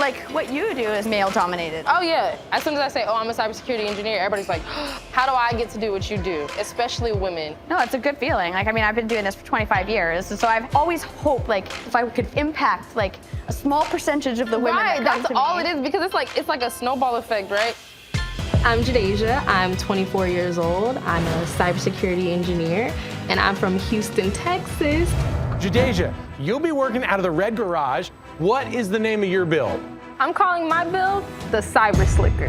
like what you do is male dominated. Oh yeah, as soon as I say, oh, I'm a cybersecurity engineer, everybody's like, how do I get to do what you do? Especially women. No, it's a good feeling. Like, I mean, I've been doing this for 25 years, and so I've always hoped, like, if I could impact, like, a small percentage of the women Right, that come that's to all me. it is, because it's like a snowball effect, right? I'm Jadeja. I'm 24 years old. I'm a cybersecurity engineer, and I'm from Houston, Texas. Jadeja, you'll be working out of the Red Garage. What is the name of your build? I'm calling my build the Cyber Slicker.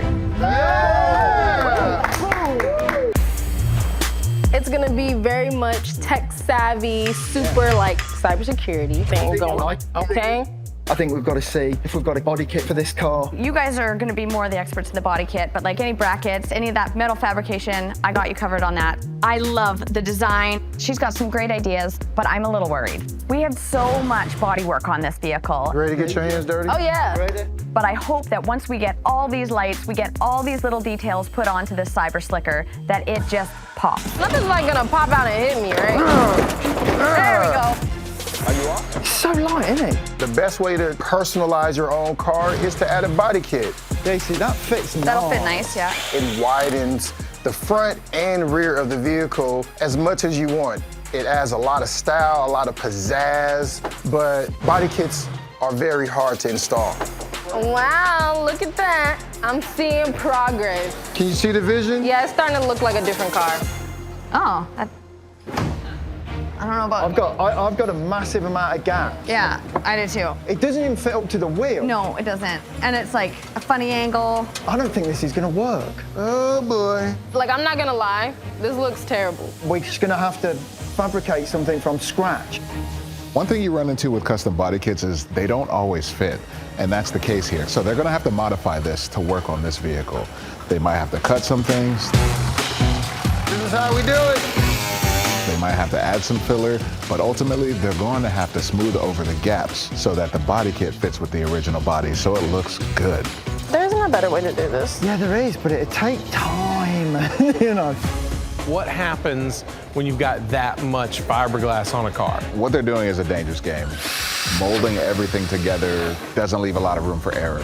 It's gonna be very much tech savvy, super like cybersecurity thing going on, okay? I think we've got to see if we've got a body kit for this car. You guys are gonna be more the experts in the body kit, but like any brackets, any of that metal fabrication, I got you covered on that. I love the design. She's got some great ideas, but I'm a little worried. We have so much body work on this vehicle. Ready to get your hands dirty? Oh yeah. Ready? But I hope that once we get all these lights, we get all these little details put onto this Cyber Slicker, that it just pops. Nothing's like gonna pop out and hit me, right? There we go. Are you off? It's so light, isn't it? The best way to personalize your own car is to add a body kit. Daisy, that fits That'll fit nice, yeah. It widens the front and rear of the vehicle as much as you want. It adds a lot of style, a lot of pizzazz, but body kits are very hard to install. Wow, look at that. I'm seeing progress. Can you see the vision? Yeah, it's starting to look like a different car. Oh, I don't know about. I've got a massive amount of gap. Yeah, I do too. It doesn't even fit up to the wheel. No, it doesn't. And it's like a funny angle. I don't think this is going to work. Oh boy. Like, I'm not gonna lie, this looks terrible. We're just going to have to fabricate something from scratch. One thing you run into with custom body kits is they don't always fit, and that's the case here. So they're gonna have to modify this to work on this vehicle. They might have to cut some things, This is how we do it. they might have to add some filler, but ultimately they're going to have to smooth over the gaps so that the body kit fits with the original body so it looks good. There isn't a better way to do this. Yeah, there is, but it'd take time, you know. What happens when you've got that much fiberglass on a car? What they're doing is a dangerous game. Molding everything together doesn't leave a lot of room for error.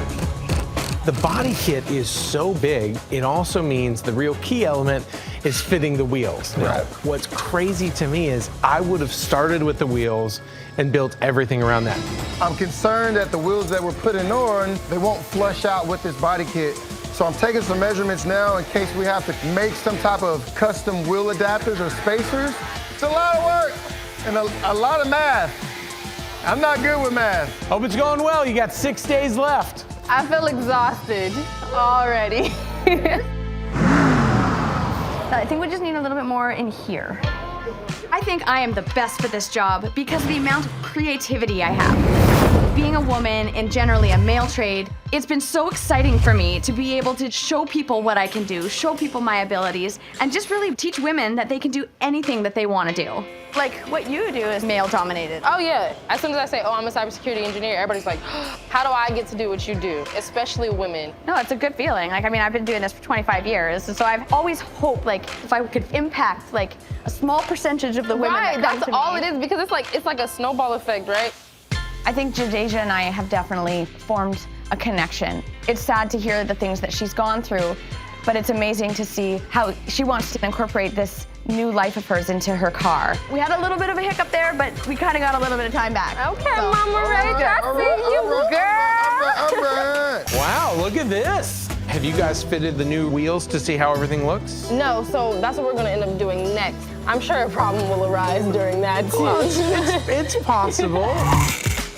The body kit is so big, it also means the real key element is fitting the wheels. Now, Right. what's crazy to me is I would have started with the wheels and built everything around that. I'm concerned that the wheels that we're putting on, they won't flush out with this body kit. So I'm taking some measurements now in case we have to make some type of custom wheel adapters or spacers. It's a lot of work and a lot of math. I'm not good with math. Hope it's going well. You got 6 days left. I feel exhausted already. I think we just need a little bit more in here. I think I am the best for this job because of the amount of creativity I have. Being a woman in generally a male trade, it's been so exciting for me to be able to show people what I can do, show people my abilities, and just really teach women that they can do anything that they want to do. Like what you do is male dominated. Oh yeah, as soon as I say, oh, I'm a cybersecurity engineer, everybody's like, how do I get to do what you do? Especially women. No, it's a good feeling. Like, I mean, I've been doing this for 25 years, and so I've always hoped, like, if I could impact, like, a small percentage of the women Right, that come that's to all me. it is, because it's like a snowball effect, right? I think Jadeja and I have definitely formed a connection. It's sad to hear the things that she's gone through, but it's amazing to see how she wants to incorporate this new life of hers into her car. We had a little bit of a hiccup there, but we kind of got a little bit of time back. Okay, Mama Ray, I see you, girl. All right. Wow, look at this. Have you guys fitted the new wheels to see how everything looks? No, so that's what we're gonna end up doing next. I'm sure a problem will arise during that too. It's possible.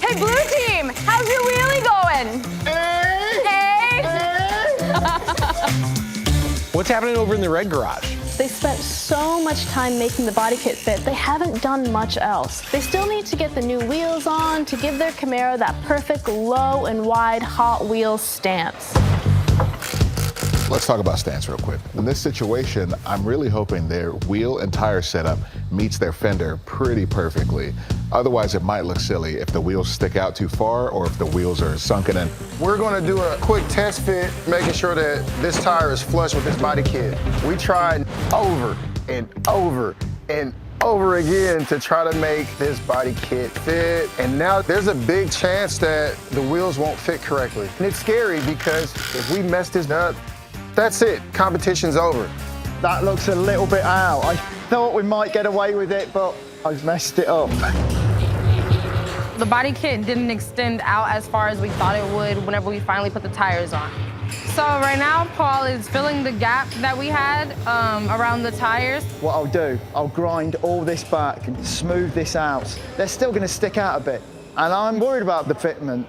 Hey, blue team, how's your wheelie going? Hey! What's happening over in the Red Garage? They spent so much time making the body kit fit, they haven't done much else. They still need to get the new wheels on to give their Camaro that perfect low and wide Hot Wheels stance. Let's talk about stance real quick. In this situation, I'm really hoping their wheel and tire setup meets their fender pretty perfectly. Otherwise, it might look silly if the wheels stick out too far or if the wheels are sunken in. We're gonna do a quick test fit, making sure that this tire is flush with this body kit. We tried over and over and over again to try to make this body kit fit. And now there's a big chance that the wheels won't fit correctly. And it's scary because if we mess this up, that's it, competition's over. That looks a little bit out. I thought we might get away with it, but I've messed it up. The body kit didn't extend out as far as we thought it would whenever we finally put the tires on. So right now, Paul is filling the gap that we had around the tires. What I'll do, I'll grind all this back and smooth this out. They're still gonna stick out a bit. And I'm worried about the fitment.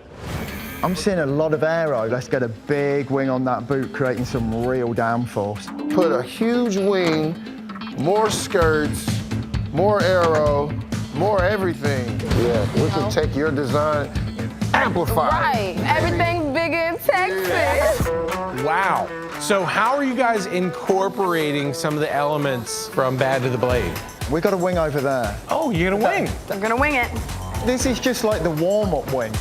I'm seeing a lot of aero. Let's get a big wing on that boot, creating some real downforce. Put a huge wing, more skirts, more aero, more everything. Yeah, we can take your design and amplify it. Right, everything bigger in Texas. Wow. So how are you guys incorporating some of the elements from Bad to the Blade? We got a wing over there. Oh, you're gonna wing. I'm gonna wing it. This is just like the warm-up wing.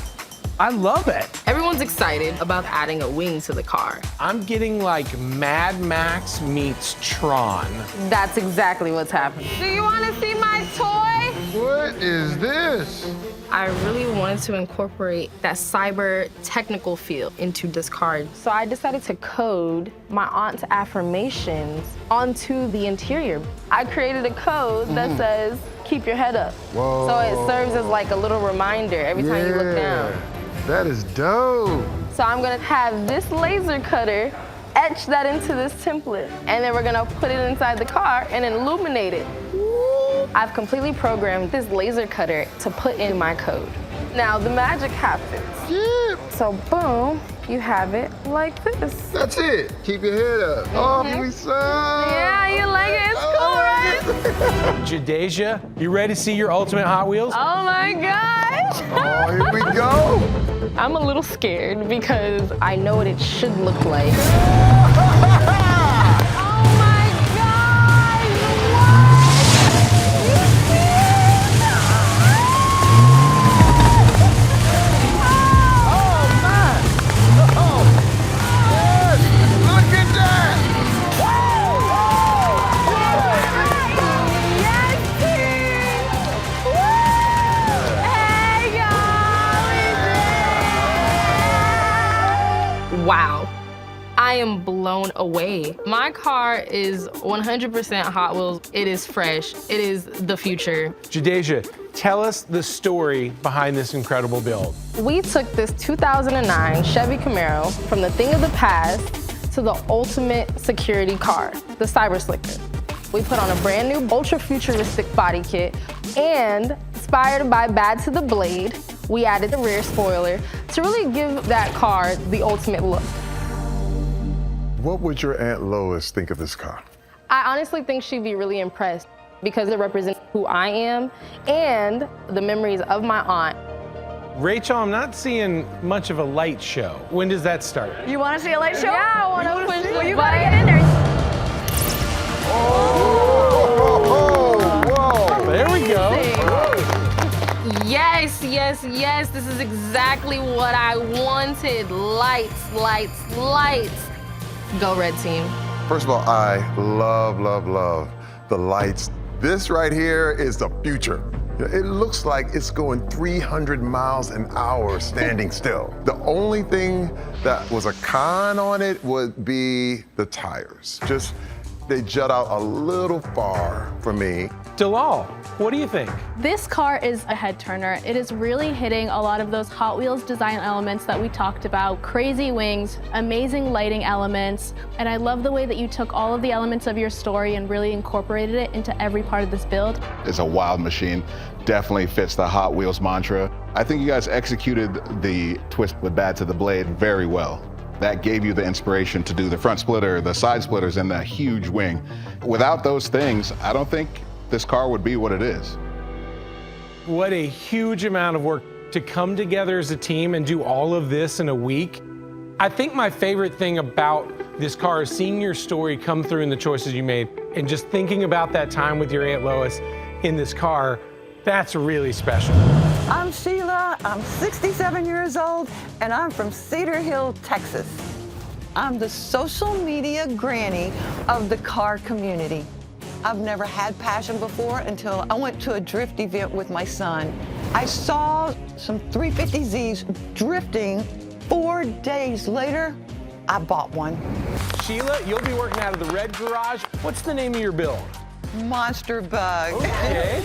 I love it. Everyone's excited about adding a wing to the car. I'm getting like Mad Max meets Tron. That's exactly what's happening. Do you want to see my toy? What is this? I really wanted to incorporate that cyber technical feel into this car. So I decided to code my aunt's affirmations onto the interior. I created a code that says, keep your head up. Whoa. So it serves as like a little reminder every time you look down. That is dope. So I'm gonna have this laser cutter etch that into this template, and then we're gonna put it inside the car and illuminate it. I've completely programmed this laser cutter to put in my code. Now the magic happens. Yeah, So boom, you have it like this. that's it. Keep your head up. Oh, we saw. Yeah, you like it? It's cool, right? Jadeja, you ready to see your ultimate Hot Wheels? Oh my gosh! Oh, here we go. I'm a little scared because I know what it should look like. Wow, I am blown away. My car is 100% Hot Wheels. It is fresh. It is the future. Jadeja, tell us the story behind this incredible build. We took this 2009 Chevy Camaro from the thing of the past to the ultimate security car, the Cyber Slicker. We put on a brand new ultra futuristic body kit, and inspired by Bad to the Blade, we added the rear spoiler to really give that car the ultimate look. What would your Aunt Lois think of this car? I honestly think she'd be really impressed because it represents who I am and the memories of my aunt. Rachel, I'm not seeing much of a light show. When does that start? You wanna see a light show? Yeah, I want to push the Well, you gotta get in there. Whoa. There we go. Yes, yes, yes, this is exactly what I wanted. Lights, lights, lights. Go Red Team. First of all, I love the lights. This right here is the future. It looks like it's going 300 miles an hour standing still. The only thing that was a con on it would be the tires. They jut out a little far for me. Dalal, what do you think? This car is a head turner. It is really hitting a lot of those Hot Wheels design elements that we talked about. Crazy wings, amazing lighting elements, and I love the way that you took all of the elements of your story and really incorporated it into every part of this build. It's a wild machine. Definitely fits the Hot Wheels mantra. I think you guys executed the twist with Bad to the Blade very well. That gave you the inspiration to do the front splitter, the side splitters, and the huge wing. Without those things, I don't think this car would be what it is. What a huge amount of work to come together as a team and do all of this in a week. I think my favorite thing about this car is seeing your story come through in the choices you made and just thinking about that time with your Aunt Lois in this car. That's really special. I'm Sheila, I'm 67 years old, and I'm from Cedar Hill, Texas. I'm the social media granny of the car community. I've never had passion before until I went to a drift event with my son. I saw some 350Zs drifting. 4 days later, I bought one. Sheila, you'll be working out of the red garage. What's the name of your build? Monster Bug. Okay.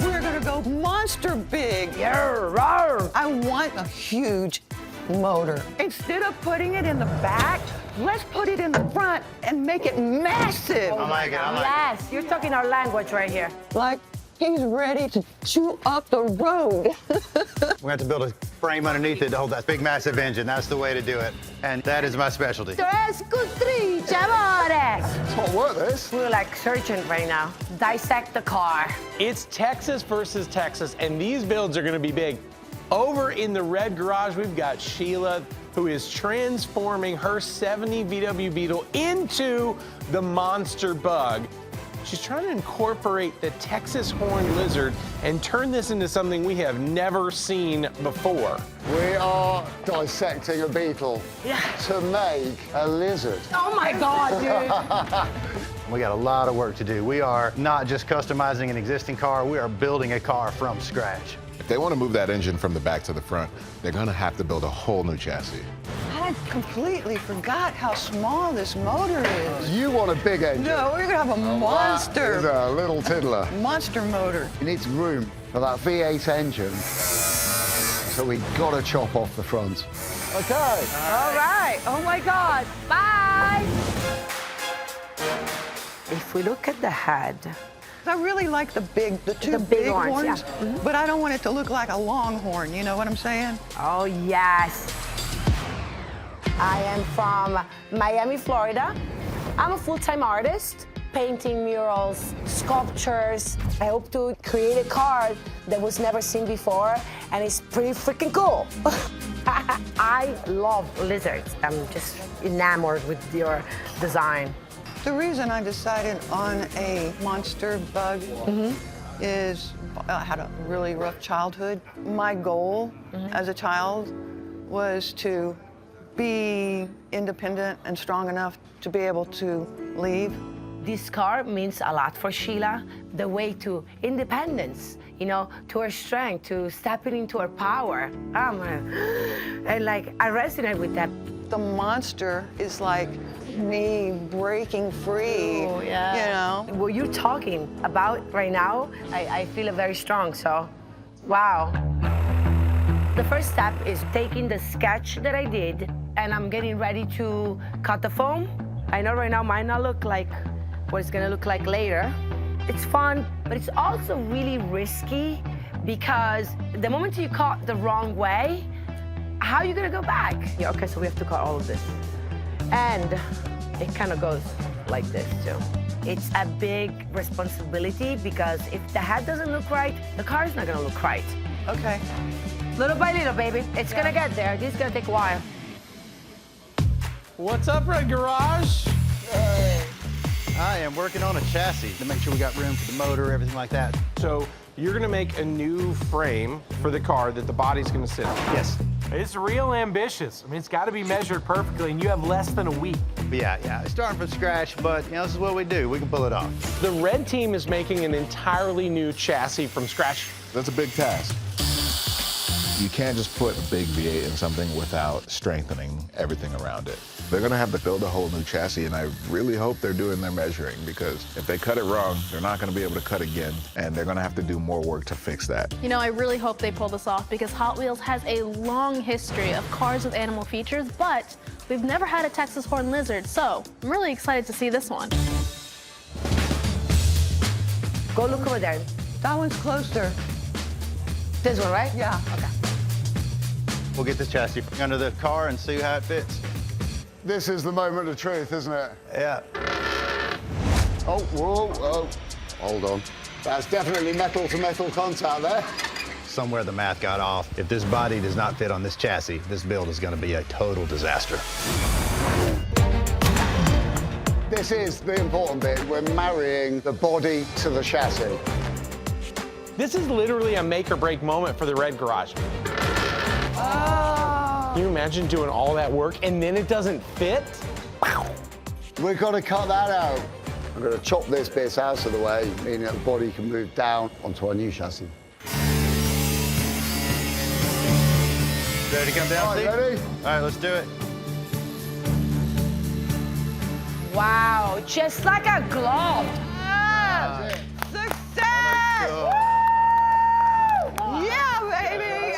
We're gonna go monster big. I want a huge motor. Instead of putting it in the back, let's put it in the front and make it massive. I like it. Yes, you're talking our language right here. Like he's ready to chew up the road. We have to build a frame underneath it to hold that big, massive engine. That's the way to do it. And that is my specialty. Escutrice, amore. It's hot work, this. We're like searching right now. Dissect the car. It's Texas versus Texas, and these builds are going to be big. Over in the red garage, we've got Sheila, who is transforming her 70 VW Beetle into the Monster Bug. She's trying to incorporate the Texas horned lizard and turn this into something we have never seen before. We are dissecting a beetle to make a lizard. Oh my God, dude. We got a lot of work to do. We are not just customizing an existing car, we are building a car from scratch. If they want to move that engine from the back to the front, they're going to have to build a whole new chassis. I completely forgot how small this motor is. You want a big engine? No, we're gonna have a monster. It's a little tiddler. Monster motor. It needs room for that V8 engine. So we gotta chop off the front. Okay. All right. Oh my God. Bye. If we look at the head, I really like the two big big horns, horns, yeah. but I don't want it to look like a longhorn. You know what I'm saying? oh yes. I am from Miami, Florida. I'm a full-time artist, painting murals, sculptures. I hope to create a car that was never seen before, and it's pretty freaking cool. I love lizards. I'm just enamored with your design. The reason I decided on a monster bug is I had a really rough childhood. My goal as a child was to be independent and strong enough to be able to leave. This car means a lot for Sheila, the way to independence, you know, to her strength, to stepping into her power. And I resonate with that. The monster is like me breaking free, Oh, yeah. you know? What you're talking about right now, I feel it very strong, so, wow. The first step is taking the sketch that I did, and I'm getting ready to cut the foam. I know right now might not look like what it's gonna look like later. It's fun, but it's also really risky because the moment you cut the wrong way, how are you gonna go back? Yeah, okay, so we have to cut all of this. And it kind of goes like this too. It's a big responsibility because if the head doesn't look right, the car is not gonna look right. Okay. Little by little, baby. It's gonna get there. This is gonna take a while. What's up, Red Garage? I am working on a chassis to make sure we got room for the motor, everything like that. So you're gonna make a new frame for the car that the body's gonna sit on. Yes. It's real ambitious. I mean, it's gotta be measured perfectly, and you have less than a week. But yeah, starting from scratch, but you know, this is what we do. We can pull it off. The red team is making an entirely new chassis from scratch. That's a big task. You can't just put a big V8 in something without strengthening everything around it. They're gonna have to build a whole new chassis, and I really hope they're doing their measuring, because if they cut it wrong, they're not gonna be able to cut again, and they're gonna have to do more work to fix that. You know, I really hope they pull this off because Hot Wheels has a long history of cars with animal features, but we've never had a Texas horned lizard, so I'm really excited to see this one. Go look over there. That one's closer. This one, right? Yeah. Okay. We'll get this chassis under the car and see how it fits. This is the moment of truth, isn't it? Yeah. Oh, whoa. Hold on. That's definitely metal to metal contact there. Somewhere the math got off. If this body does not fit on this chassis, this build is gonna be a total disaster. This is the important bit. We're marrying the body to the chassis. This is literally a make or break moment for the Red Garage. Can you imagine doing all that work and then it doesn't fit? We've got to cut that out. I'm going to chop this bit out of the way, meaning that the body can move down onto our new chassis. Ready to come down, All right, Steve? ready? All right, let's do it. Wow, just like a glove. Success! Yeah, baby!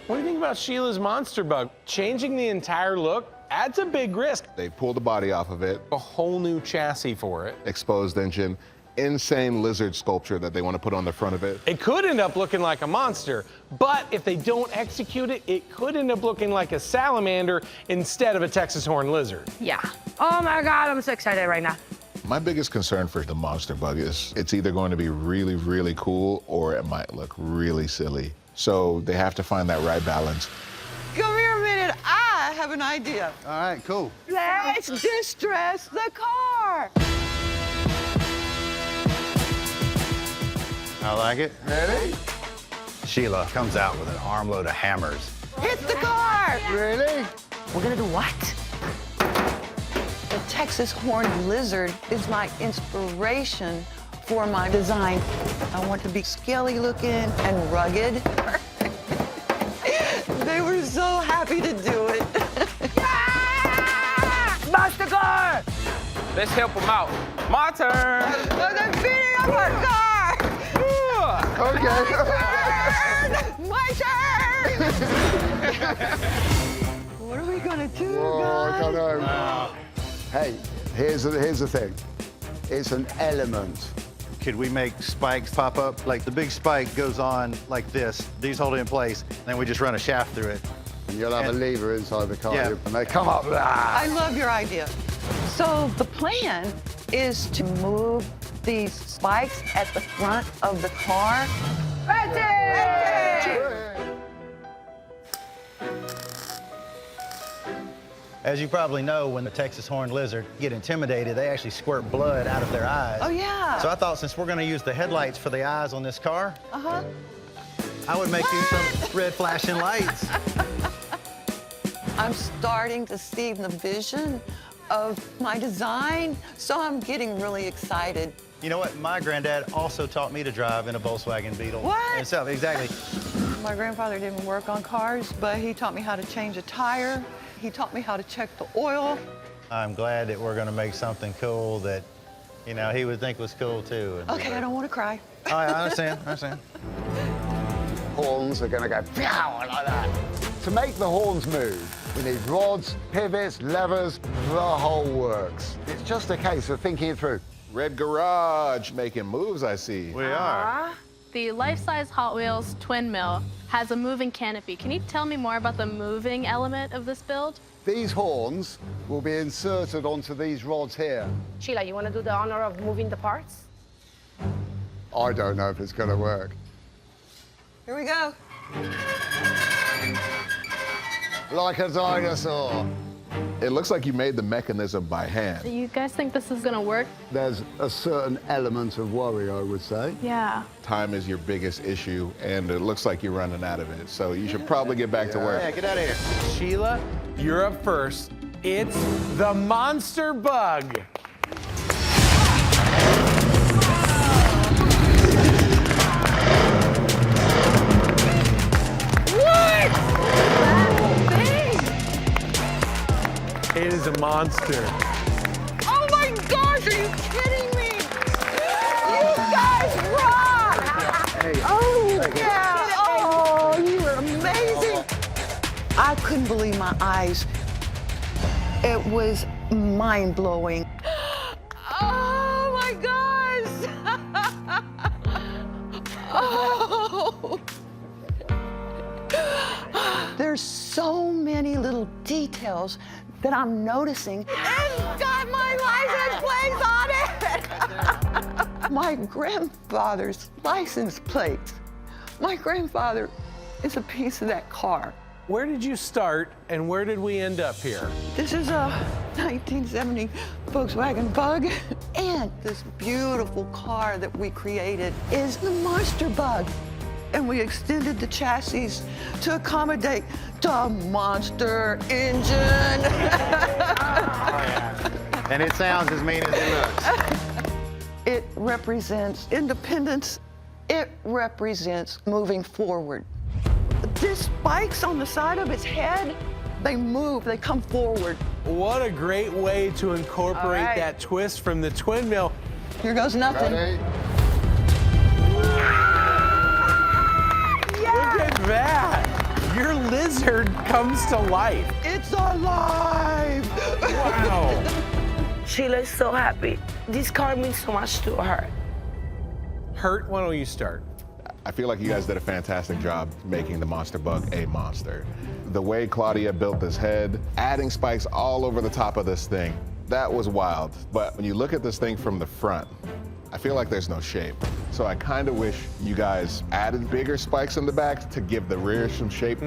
What do you think about Sheila's Monster Bug? Changing the entire look adds a big risk. They pulled the body off of it, A whole new chassis for it. exposed engine, insane lizard sculpture that they want to put on the front of it. It could end up looking like a monster, but if they don't execute it, it could end up looking like a salamander instead of a Texas horned lizard. Yeah. Oh my God, I'm so excited right now. My biggest concern for the Monster Bug is it's either going to be really, really cool or it might look really silly. So they have to find that right balance. Come here a minute. I have an idea. All right, cool. Let's distress the car. I like it. Ready? Sheila comes out with an armload of hammers. Hit the car. Really? We're gonna do what? The Texas horned lizard is my inspiration for my design. I want to be scaly looking and rugged. They were so happy to do it. Monster car! Let's help them out. My turn. They're beating up our car. Okay. My turn. What are we gonna do, Oh, I guys? don't know. Hey, here's the thing. It's an element. Could we make spikes pop up? Like the big spike goes on like this. These hold it in place, and then we just run a shaft through it. And you'll have a And- lever inside the car. Yeah. And they come up. I love your idea. So the plan is to move these spikes at the front of the car. As you probably know, when the Texas horned lizard get intimidated, they actually squirt blood out of their eyes. Oh, yeah. So I thought since we're gonna use the headlights for the eyes on this car, Uh-huh. I would make you some red flashing lights. I'm starting to see the vision of my design, so I'm getting really excited. You know what? My granddad also taught me to drive in a Volkswagen Beetle. What? Himself, exactly. My grandfather didn't work on cars, but he taught me how to change a tire. He taught me how to check the oil. I'm glad that we're gonna make something cool that, you know, he would think was cool too. And Okay, I don't want to cry. All right, I understand, I understand. Horns are going to go pow like that. To make the horns move, we need rods, pivots, levers, the whole works. It's just a case of thinking it through. Red Garage making moves, I see. We are. The life-size Hot Wheels twin mill has a moving canopy. Can you tell me more about the moving element of this build? These horns will be inserted onto these rods here. Sheila, you wanna do the honor of moving the parts? I don't know if it's going to work. Here we go. Like a dinosaur. It looks like you made the mechanism by hand. Do you guys think this is gonna work? There's a certain element of worry, I would say. Yeah. Time is your biggest issue, and it looks like you're running out of it. So you should probably get back to work. Yeah, get out of here. Sheila, you're up first. It's the Monster Bug. It is a monster. Oh my gosh, are you kidding me? You guys rock! Oh, yeah. Oh, you were amazing. I couldn't believe my eyes. It was mind-blowing. Oh my gosh! Oh. There's so many little details that I'm noticing. It's got my license plates on it! My grandfather's license plates. My grandfather is a piece of that car. Where did you start and where did we end up here? This is a 1970 Volkswagen Bug. And this beautiful car that we created is the Monster Bug. And we extended the chassis to accommodate the monster engine. And it sounds as mean as it looks. It represents independence. It represents moving forward. These spikes on the side of its head, they move, they come forward. What a great way to incorporate All right. that twist from the twin mill. Here goes nothing. Ready? Look at that. Your lizard comes to life. It's alive! Wow. Sheila is so happy. This car means so much to her. Hurt, why don't you start? I feel like you guys did a fantastic job making the Monster Bug a monster. The way Claudia built this head, adding spikes all over the top of this thing, that was wild. But when you look at this thing from the front, I feel like there's no shape. So I kind of wish you guys added bigger spikes in the back to give the rear some shape.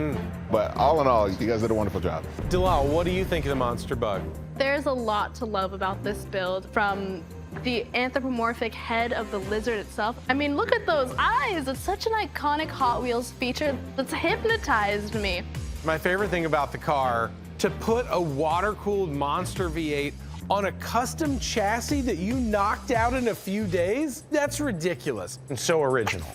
But all in all, you guys did a wonderful job. Dalal, what do you think of the Monster Bug? There's a lot to love about this build, from the anthropomorphic head of the lizard itself. I mean, look at those eyes. It's such an iconic Hot Wheels feature that's hypnotized me. My favorite thing about the car, to put a water-cooled Monster V8 on a custom chassis that you knocked out in a few days, that's ridiculous and so original.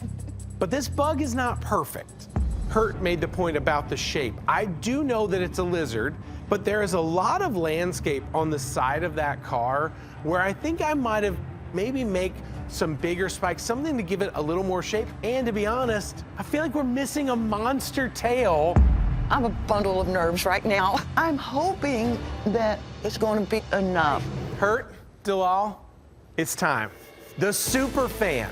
But this bug is not perfect. Hurt made the point about the shape. I do know that it's a lizard, but there is a lot of landscape on the side of that car where I think I might have maybe make some bigger spikes, something to give it a little more shape. And to be honest, I feel like we're missing a monster tail. I'm a bundle of nerves right now. I'm hoping that it's going to be enough. Hurt, Dalal, it's time. The super fan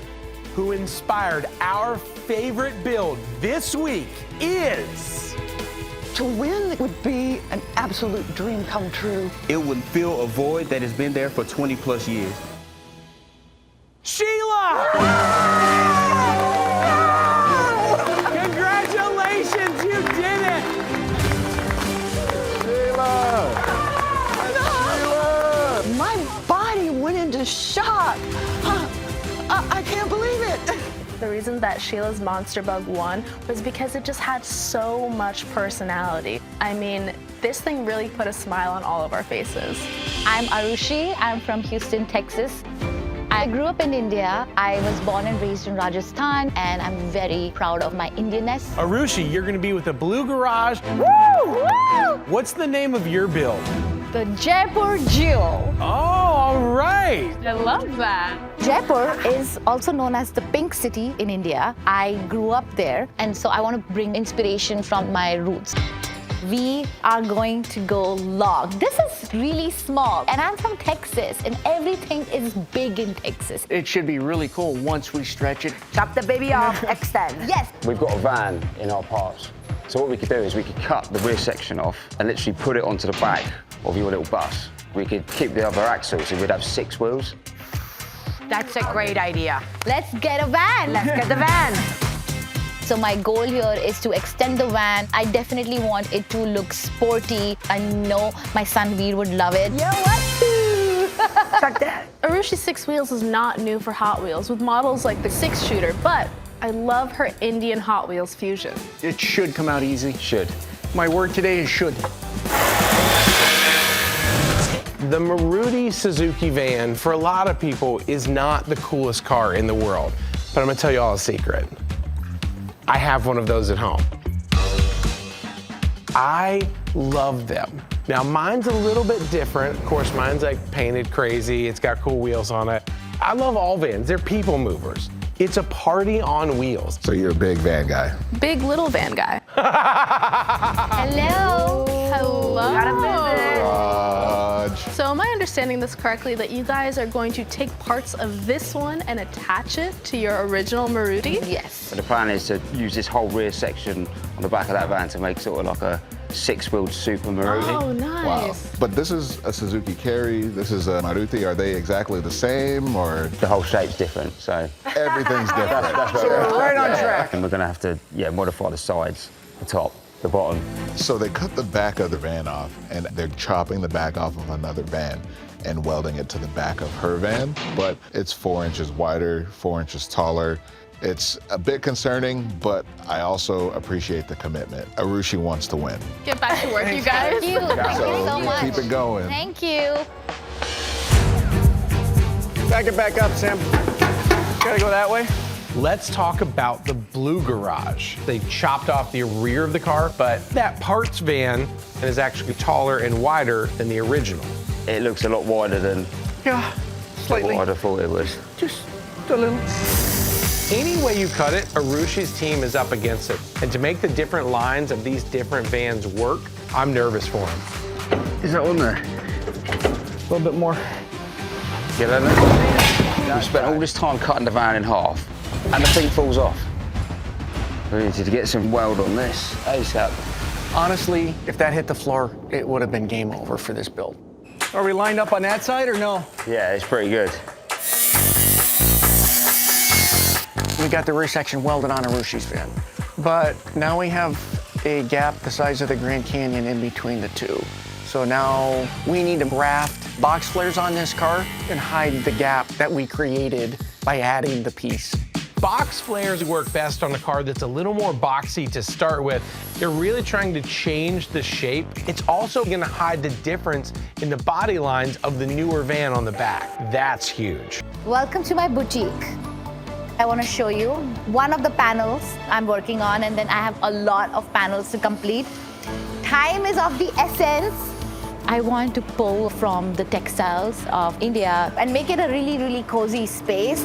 who inspired our favorite build this week is... To win would be an absolute dream come true. It would fill a void that has been there for 20 plus years. Sheila! Congratulations, you did it! My body went into shock. I can't believe it. The reason that Sheila's Monster Bug won was because it just had so much personality. I mean, this thing really put a smile on all of our faces. I'm Arushi. I'm from Houston, Texas. I grew up in India. I was born and raised in Rajasthan, and I'm very proud of my Indianness. Arushi, you're gonna be with the Blue Garage. Woo! Woo! What's the name of your build? The Jaipur Jewel. Oh, all right. I love that. Jaipur is also known as the Pink City in India. I grew up there, and so I want to bring inspiration from my roots. We are going to go long. This is really small, and I'm from Texas, and everything is big in Texas. It should be really cool once we stretch it. Chop the baby off, extend. Yes. We've got a van in our parts. So what we could do is we could cut the rear section off and literally put it onto the back of your little bus. We could keep the other axle, so we'd have 6 wheels. That's a great idea. Let's get a van. Let's get the van. So my goal here is to extend the van. I definitely want it to look sporty. I know my son Veer would love it. Yeah, what? Check that. Arushi's 6 Wheels is not new for Hot Wheels with models like the 6-shooter, but I love her Indian Hot Wheels fusion. It should come out easy. Should. My word today is should. The Maruti Suzuki van, for a lot of people, is not the coolest car in the world. But I'm gonna tell you all a secret. I have one of those at home. I love them. Now, mine's a little bit different. Of course, mine's like painted crazy. It's got cool wheels on it. I love all vans. They're people movers. It's a party on wheels. So you're a big van guy. Big little van guy. Hello. Hello. Got a visit. So am I understanding this correctly that you guys are going to take parts of this one and attach it to your original Maruti? Yes. So the plan is to use this whole rear section on the back of that van to make sort of like a 6-wheeled Super Maruti. Oh, nice. Wow. But this is a Suzuki Carry, this is a Maruti. Are they exactly the same, or? The whole shape's different, so. Everything's different. That's So we're right on track. And we're gonna have to, modify the sides, the top, the bottom. So they cut the back of the van off, and they're chopping the back off of another van and welding it to the back of her van, but it's 4 inches wider, 4 inches taller. It's a bit concerning, but I also appreciate the commitment. Arushi wants to win. Get back to work, you guys. Thank you. Thank you so much. Keep it going. Thank you. Back it back up, Sam. Gotta go that way. Let's talk about the Blue Garage. They chopped off the rear of the car, but that parts van is actually taller and wider than the original. It looks a lot wider than Yeah, slightly. what I'd have thought it was. Just a little. Any way you cut it, Arushi's team is up against it. And to make the different lines of these different vans work, I'm nervous for them. Is that on there? A little bit more. Get in there. We spent all this time cutting the van in half, and the thing falls off. We need to get some weld on this ASAP. Honestly, if that hit the floor, it would have been game over for this build. Are we lined up on that side or no? Yeah, it's pretty good. We got the rear section welded on Arushi's van. But now we have a gap the size of the Grand Canyon in between the two. So now we need to graft box flares on this car and hide the gap that we created by adding the piece. Box flares work best on a car that's a little more boxy to start with. They're really trying to change the shape. It's also gonna hide the difference in the body lines of the newer van on the back. That's huge. Welcome to my boutique. I want to show you one of the panels I'm working on, and then I have a lot of panels to complete. Time is of the essence. I want to pull from the textiles of India and make it a really, really cozy space.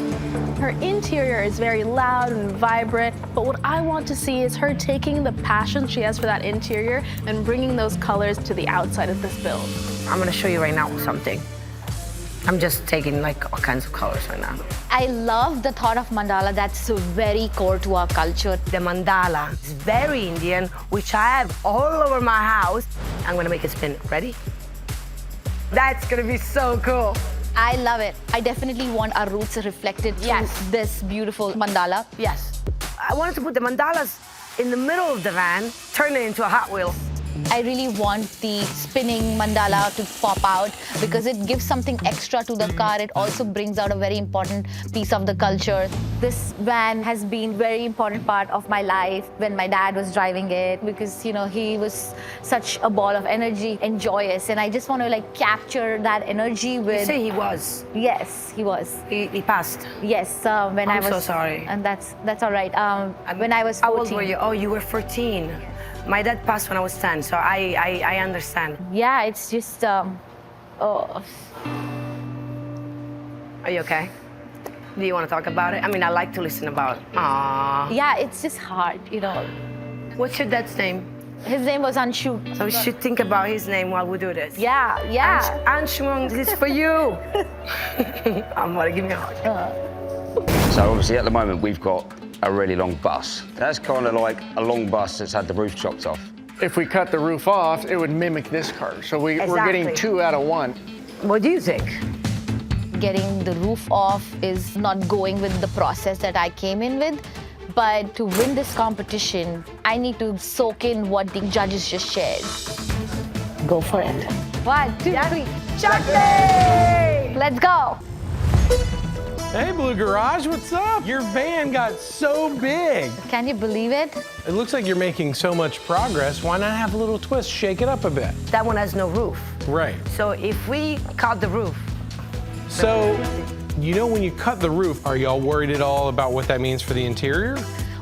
Her interior is very loud and vibrant, but what I want to see is her taking the passion she has for that interior and bringing those colors to the outside of this build. I'm gonna show you right now something. I'm just taking like all kinds of colors right now. I love the thought of mandala. That's very core to our culture. The mandala is very Indian, which I have all over my house. I'm gonna make it spin. Ready? That's gonna be so cool. I love it. I definitely want our roots reflected through this beautiful mandala. Yes. I wanted to put the mandalas in the middle of the van, turn it into a Hot Wheel. I really want the spinning mandala to pop out because it gives something extra to the car. It also brings out a very important piece of the culture. This van has been a very important part of my life when my dad was driving it because, you know, he was such a ball of energy and joyous. And I just want to like capture that energy with... You say he was? Yes, he was. He passed? Yes, when I was... I'm so sorry. And that's all right. When I was 14. How old were you? Oh, you were 14. My dad passed when I was 10, so I understand. Yeah, it's just, oh. Are you okay? Do you want to talk about it? I mean, I like to listen about it. Aww. Yeah, it's just hard, you know. What's your dad's name? His name was Anshu. So we should think about his name while we do this. Yeah, yeah. Anshu, this is for you. I'm gonna give me a hug. So obviously at the moment we've got a really long bus. That's kind of like a long bus that's had the roof chopped off. If we cut the roof off, it would mimic this car. So we're getting 2 out of 1. What do you think? Getting the roof off is not going with the process that I came in with. But to win this competition, I need to soak in what the judges just shared. Go for it. 1, 2, 3. Chakti! Let's go. Hey, Blue Garage, what's up? Your van got so big. Can you believe it? It looks like you're making so much progress. Why not have a little twist? Shake it up a bit. That one has no roof. Right. So if we cut the roof. So, you know, when you cut the roof, are y'all worried at all about what that means for the interior?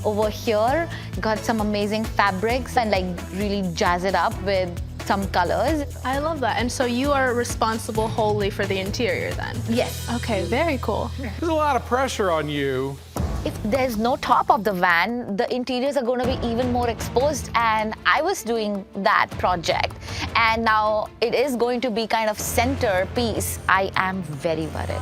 Over here, got some amazing fabrics and like really jazz it up with some colors. I love that. And so you are responsible wholly for the interior then? Yes. Okay, very cool. There's a lot of pressure on you. If there's no top of the van, the interiors are going to be even more exposed. And I was doing that project. And now it is going to be kind of centerpiece. I am very worried.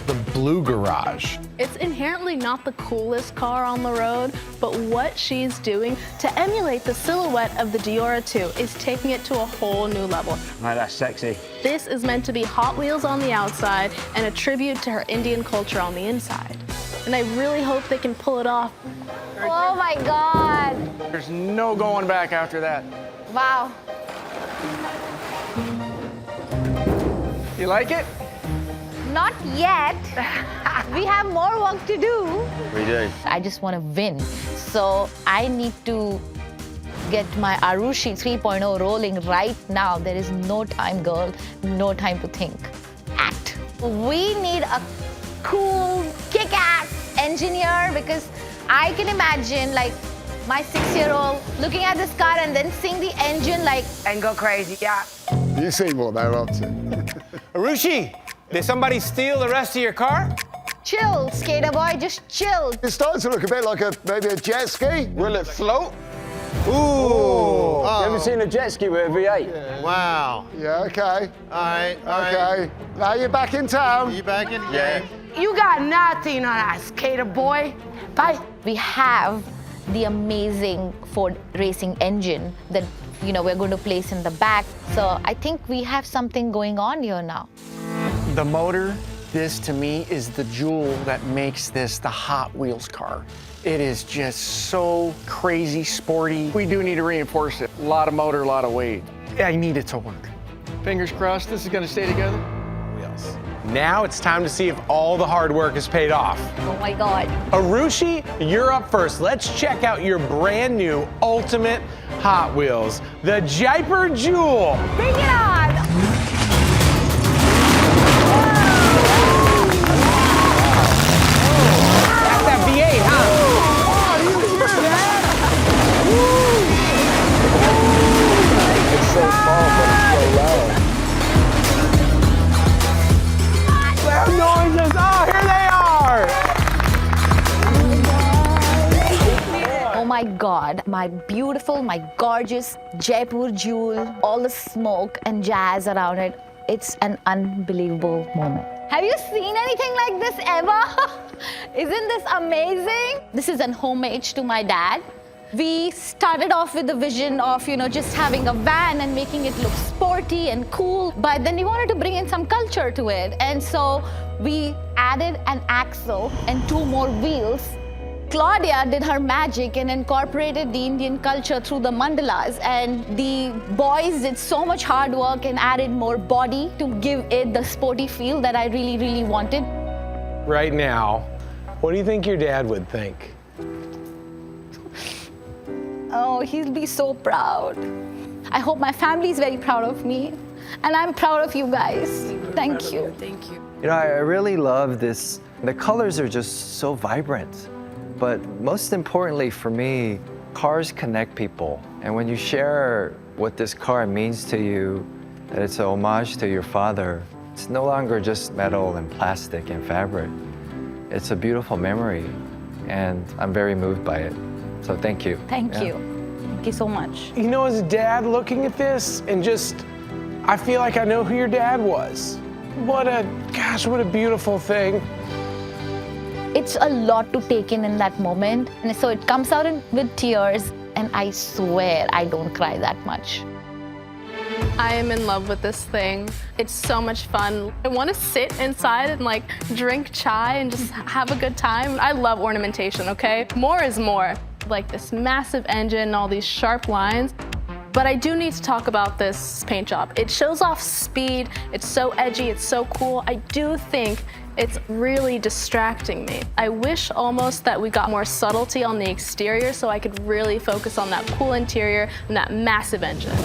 The Blue Garage. It's inherently not the coolest car on the road, but what she's doing to emulate the silhouette of the Deora 2 is taking it to a whole new level. Right, that's sexy. This is meant to be Hot Wheels on the outside and a tribute to her Indian culture on the inside. And I really hope they can pull it off. Oh my God. There's no going back after that. Wow. You like it? Not yet. We have more work to do. We do. I just want to win. So I need to get my Arushi 3.0 rolling right now. There is no time, girl. No time to think. Act. We need a cool, kick-ass engineer because I can imagine like my 6-year-old looking at this car and then seeing the engine like and go crazy. Yeah. You seem what they're up to. Arushi, did somebody steal the rest of your car? chill, skater boy, just chill. It's starting to look a bit like maybe a jet ski. Will it float? Ooh. Oh. You ever seen a jet ski with a V8? Yeah. Wow. Yeah, okay. All right. Okay. Now you're back in town. You back in the game? You got nothing on us, skater boy. Bye. We have the amazing Ford racing engine that, you know, we're going to place in the back. So I think we have something going on here now. The motor, this to me is the jewel that makes this the Hot Wheels car. It is just so crazy sporty. We do need to reinforce it. A lot of motor, a lot of weight. I need it to work. Fingers crossed this is gonna stay together. Wheels. Now it's time to see if all the hard work is paid off. Oh my God. Arushi, you're up first. Let's check out your brand new ultimate Hot Wheels, the Jaipur Jewel. Bring it on. That's that V8, huh? It's so small, but it's so loud. Loud noises. Oh, here they are. Oh my God, my beautiful, my gorgeous Jaipur Jewel, all the smoke and jazz around it. It's an unbelievable moment. Have you seen anything like this ever? Isn't this amazing? This is an homage to my dad. We started off with the vision of, you know, just having a van and making it look sporty and cool, but then we wanted to bring in some culture to it. And so we added an axle and 2 more wheels. Claudia did her magic and incorporated the Indian culture through the mandalas, and the boys did so much hard work and added more body to give it the sporty feel that I really, really wanted. Right now, what do you think your dad would think? Oh, he'll be so proud. I hope my family is very proud of me, and I'm proud of you guys. Thank you. Thank you. You know, I really love this. The colors are just so vibrant. But most importantly for me, cars connect people. And when you share what this car means to you, that it's a homage to your father, it's no longer just metal and plastic and fabric. It's a beautiful memory, and I'm very moved by it. So thank you. Thank you. Thank you so much. You know, as a dad looking at this and I feel like I know who your dad was. What a beautiful thing. It's a lot to take in that moment. And so it comes out with tears, and I swear I don't cry that much. I am in love with this thing. It's so much fun. I want to sit inside and like drink chai and just have a good time. I love ornamentation, okay? More is more. Like this massive engine, all these sharp lines. But I do need to talk about this paint job. It shows off speed. It's so edgy, it's so cool. I do think it's really distracting me. I wish almost that we got more subtlety on the exterior so I could really focus on that cool interior and that massive engine.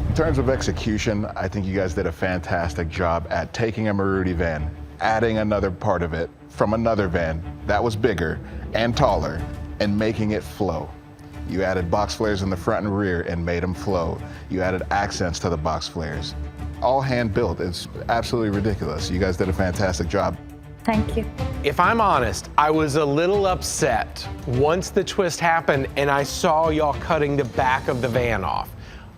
In terms of execution, I think you guys did a fantastic job at taking a Maruti van, adding another part of it from another van that was bigger and taller, and making it flow. You added box flares in the front and rear and made them flow. You added accents to the box flares. All hand built. It's absolutely ridiculous. You guys did a fantastic job. Thank you. If I'm honest, I was a little upset once the twist happened and I saw y'all cutting the back of the van off.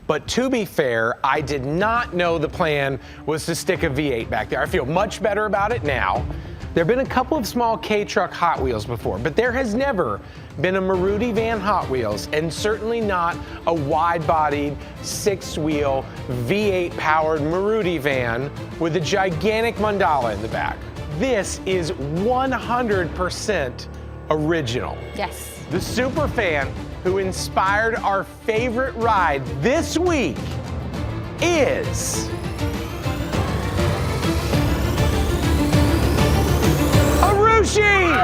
But to be fair, I did not know the plan was to stick a V8 back there. I feel much better about it now. There have been a couple of small K-Truck Hot Wheels before, but there has never been a Maruti van Hot Wheels, and certainly not a wide-bodied, 6-wheel, V8-powered Maruti van with a gigantic mandala in the back. This is 100% original. Yes. The superfan who inspired our favorite ride this week is Arushi!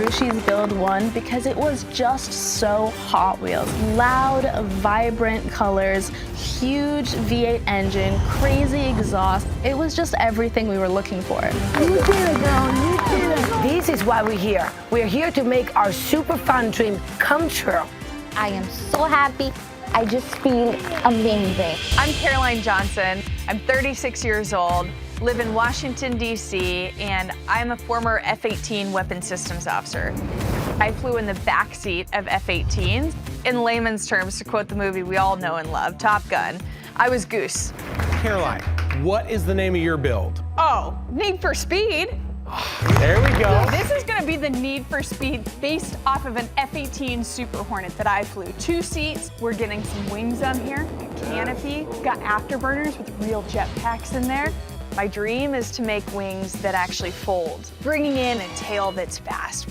Urushi's Build won because it was just so Hot Wheels. Loud, vibrant colors, huge V8 engine, crazy exhaust. It was just everything we were looking for. You did it, girl. You did it. This is why we're here. We're here to make our super fun dream come true. I am so happy. I just feel amazing. I'm Caroline Johnson. I'm 36 years old, live in Washington, D.C., and I'm a former F-18 weapons systems officer. I flew in the backseat of F-18s. In layman's terms, to quote the movie we all know and love, Top Gun, I was Goose. Caroline, what is the name of your build? Oh, Need for Speed. There we go. This is going to be the Need for Speed based off of an F-18 Super Hornet that I flew. 2 seats. We're getting some wings on here, canopy. Got afterburners with real jetpacks in there. My dream is to make wings that actually fold, bringing in a tail that's fast.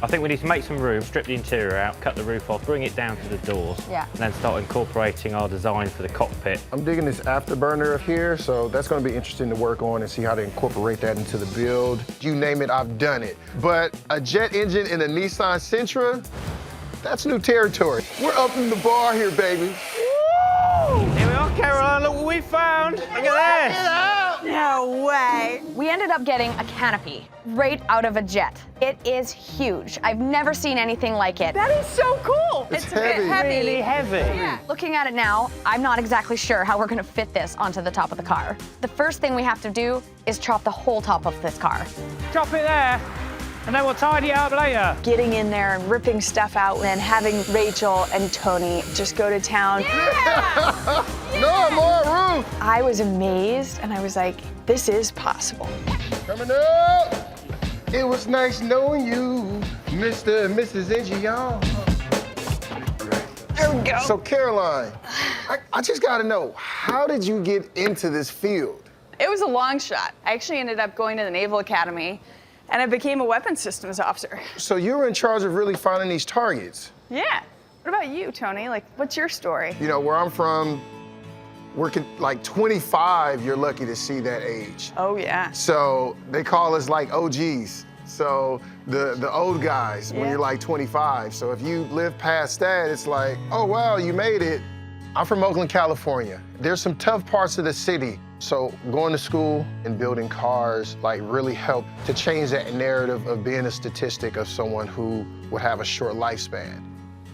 I think we need to make some room, strip the interior out, cut the roof off, bring it down to the doors, Yeah. and then start incorporating our design for the cockpit. I'm digging this afterburner up here, so that's gonna be interesting to work on and see how to incorporate that into the build. You name it, I've done it. But a jet engine in a Nissan Sentra, that's new territory. We're up in the bar here, baby. Here we are, Caroline. Look what we found. Look at this. No way. We ended up getting a canopy right out of a jet. It is huge. I've never seen anything like it. That is so cool. It's a bit heavy. heavy. Really heavy. Yeah. Looking at it now, I'm not exactly sure how we're gonna fit this onto the top of the car. The first thing we have to do is chop the whole top of this car. Drop it there, and then we'll tidy it up later. Getting in there and ripping stuff out and having Rachel and Tony just go to town. No more roof. I was amazed and I was like, this is possible. Coming up. It was nice knowing you, Mr. and Mrs. Ingion. There we go. So Caroline, I just gotta know, how did you get into this field? It was a long shot. I actually ended up going to the Naval Academy and I became a weapons systems officer. So you were in charge of really finding these targets. Yeah. What about you, Tony? Like, what's your story? You know, where I'm from, working like 25, you're lucky to see that age. Oh, yeah. So they call us like OGs. So the old guys when Yeah. you're like 25. So if you live past that, it's like, oh, wow, you made it. I'm from Oakland, California. There's some tough parts of the city. So going to school and building cars like really helped to change that narrative of being a statistic of someone who would have a short lifespan.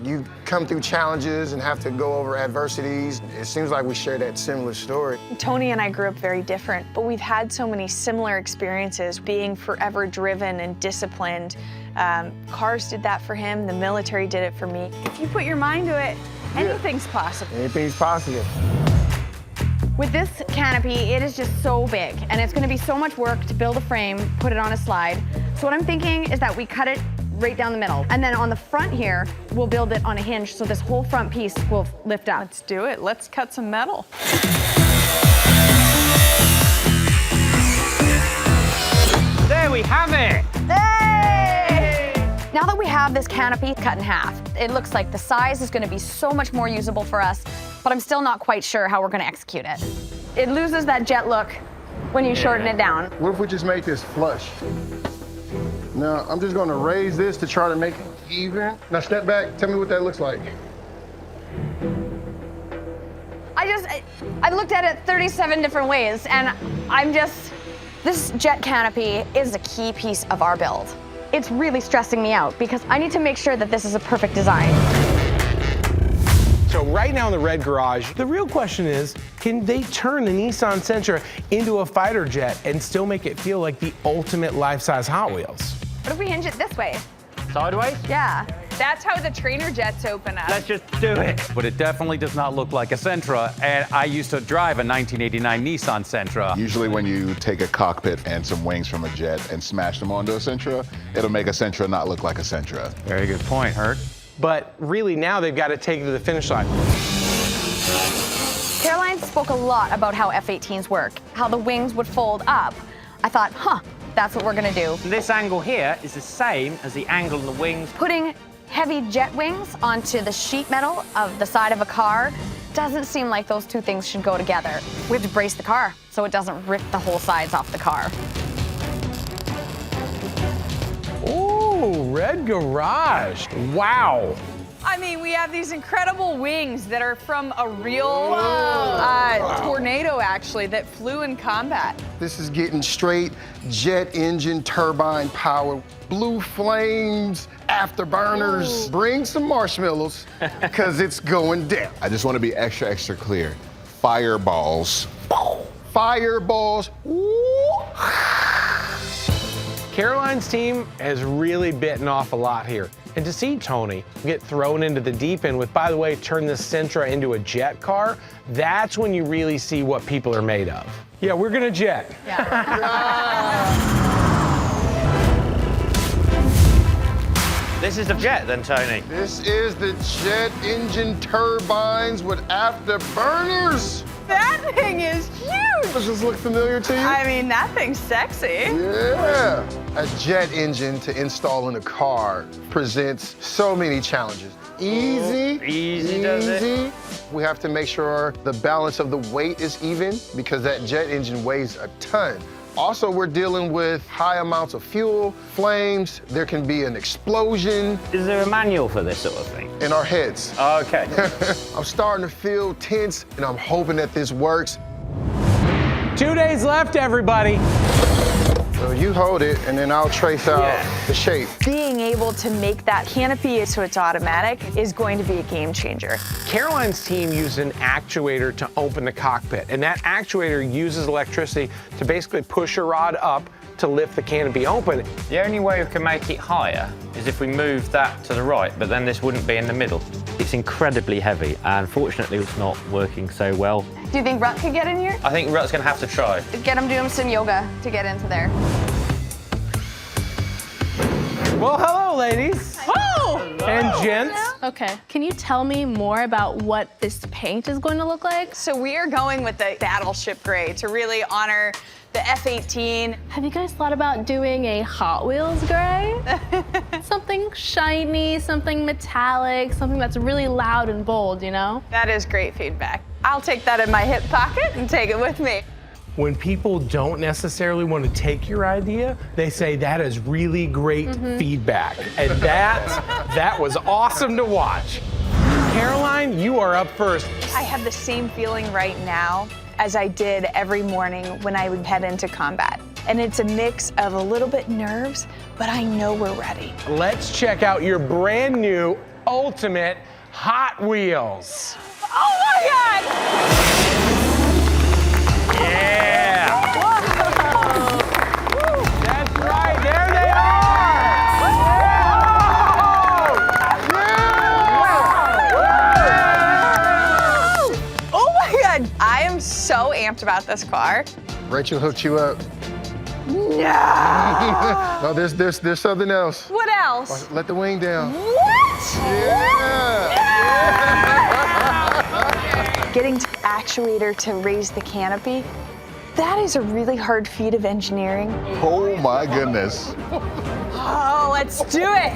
You come through challenges and have to go over adversities. It seems like we share that similar story. Tony and I grew up very different, but we've had so many similar experiences, being forever driven and disciplined. Cars did that for him, the military did it for me. If you put your mind to it, anything's possible. Anything's possible. With this canopy, it is just so big, and it's gonna be so much work to build a frame, put it on a slide. So what I'm thinking is that we cut it right down the middle, and then on the front here, we'll build it on a hinge, so this whole front piece will lift up. Let's do it. Let's cut some metal. There we have it. Hey! Now that we have this canopy cut in half, it looks like the size is gonna be so much more usable for us, but I'm still not quite sure how we're gonna execute it. It loses that jet look when you shorten it down. What if we just make this flush? Now, I'm just gonna raise this to try to make it even. Now step back, tell me what that looks like. I've looked at it 37 different ways, and this jet canopy is a key piece of our build. It's really stressing me out because I need to make sure that this is a perfect design. So right now in the Red Garage, the real question is, can they turn the Nissan Sentra into a fighter jet and still make it feel like the ultimate life-size Hot Wheels? What if we hinge it this way? Sideways? Yeah. That's how the trainer jets open up. Let's just do it. But it definitely does not look like a Sentra, and I used to drive a 1989 Nissan Sentra. Usually when you take a cockpit and some wings from a jet and smash them onto a Sentra, it'll make a Sentra not look like a Sentra. Very good point, Hurt. But really now they've got to take it to the finish line. Caroline spoke a lot about how F-18s work, how the wings would fold up. I thought, that's what we're gonna do. This angle here is the same as the angle on the wings. Putting heavy jet wings onto the sheet metal of the side of a car doesn't seem like those two things should go together. We have to brace the car so it doesn't rip the whole sides off the car. Ooh, red garage. Wow. I mean, we have these incredible wings that are from a real tornado, actually, that flew in combat. This is getting straight jet engine turbine power. Blue flames, afterburners. Bring some marshmallows, because it's going down. I just want to be extra, extra clear. Fireballs. Fireballs. Caroline's team has really bitten off a lot here. And to see Tony get thrown into the deep end with, by the way, turn this Sentra into a jet car, that's when you really see what people are made of. Yeah, we're gonna jet. This is the jet then, Tony. This is the jet engine turbines with afterburners. That thing is huge. Does this look familiar to you? I mean, that thing's sexy. Yeah. A jet engine to install in a car presents so many challenges. Easy. Does it? We have to make sure the balance of the weight is even because that jet engine weighs a ton. Also, we're dealing with high amounts of fuel, flames, there can be an explosion. Is there a manual for this sort of thing? In our heads. Okay. I'm starting to feel tense, and I'm hoping that this works. 2 days left, everybody. So you hold it, and then I'll trace out the shape. Being able to make that canopy so it's automatic is going to be a game changer. Caroline's team used an actuator to open the cockpit, and that actuator uses electricity to basically push a rod up to lift the canopy open. The only way we can make it higher is if we move that to the right, but then this wouldn't be in the middle. It's incredibly heavy, and fortunately it's not working so well. Do you think Rut could get in here? I think Rut's gonna have to try. Get him doing some yoga to get into there. Well, hello, ladies. Oh! And gents. Okay, can you tell me more about what this paint is going to look like? So we are going with the Battleship Gray to really honor the F-18. Have you guys thought about doing a Hot Wheels gray? Something shiny, something metallic, something that's really loud and bold, you know? That is great feedback. I'll take that in my hip pocket and take it with me. When people don't necessarily want to take your idea, they say that is really great feedback. And that was awesome to watch. Caroline, you are up first. I have the same feeling right now as I did every morning when I would head into combat. And it's a mix of a little bit nerves, but I know we're ready. Let's check out your brand new Ultimate Hot Wheels. Oh my God! Yeah! That's right, there they are! Oh my God! I am so amped about this car. Rachel hooked you up. No! No, there's something else. What else? Let the wing down. What? Yeah! Getting the actuator to raise the canopy, that is a really hard feat of engineering. Oh my goodness. Oh, let's do it.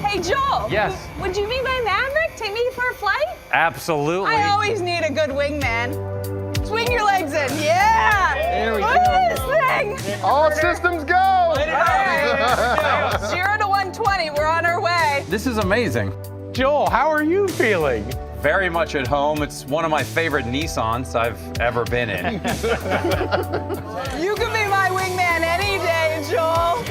Hey, Joel. Yes. Would you be my Maverick? Take me for a flight? Absolutely. I always need a good wingman. Swing your legs in. Yeah. There we Look go. at this thing. All systems go. 0 to 120. We're on our way. This is amazing. Joel, how are you feeling? Very much at home. It's one of my favorite Nissans I've ever been in. You can be my wingman any day, Joel.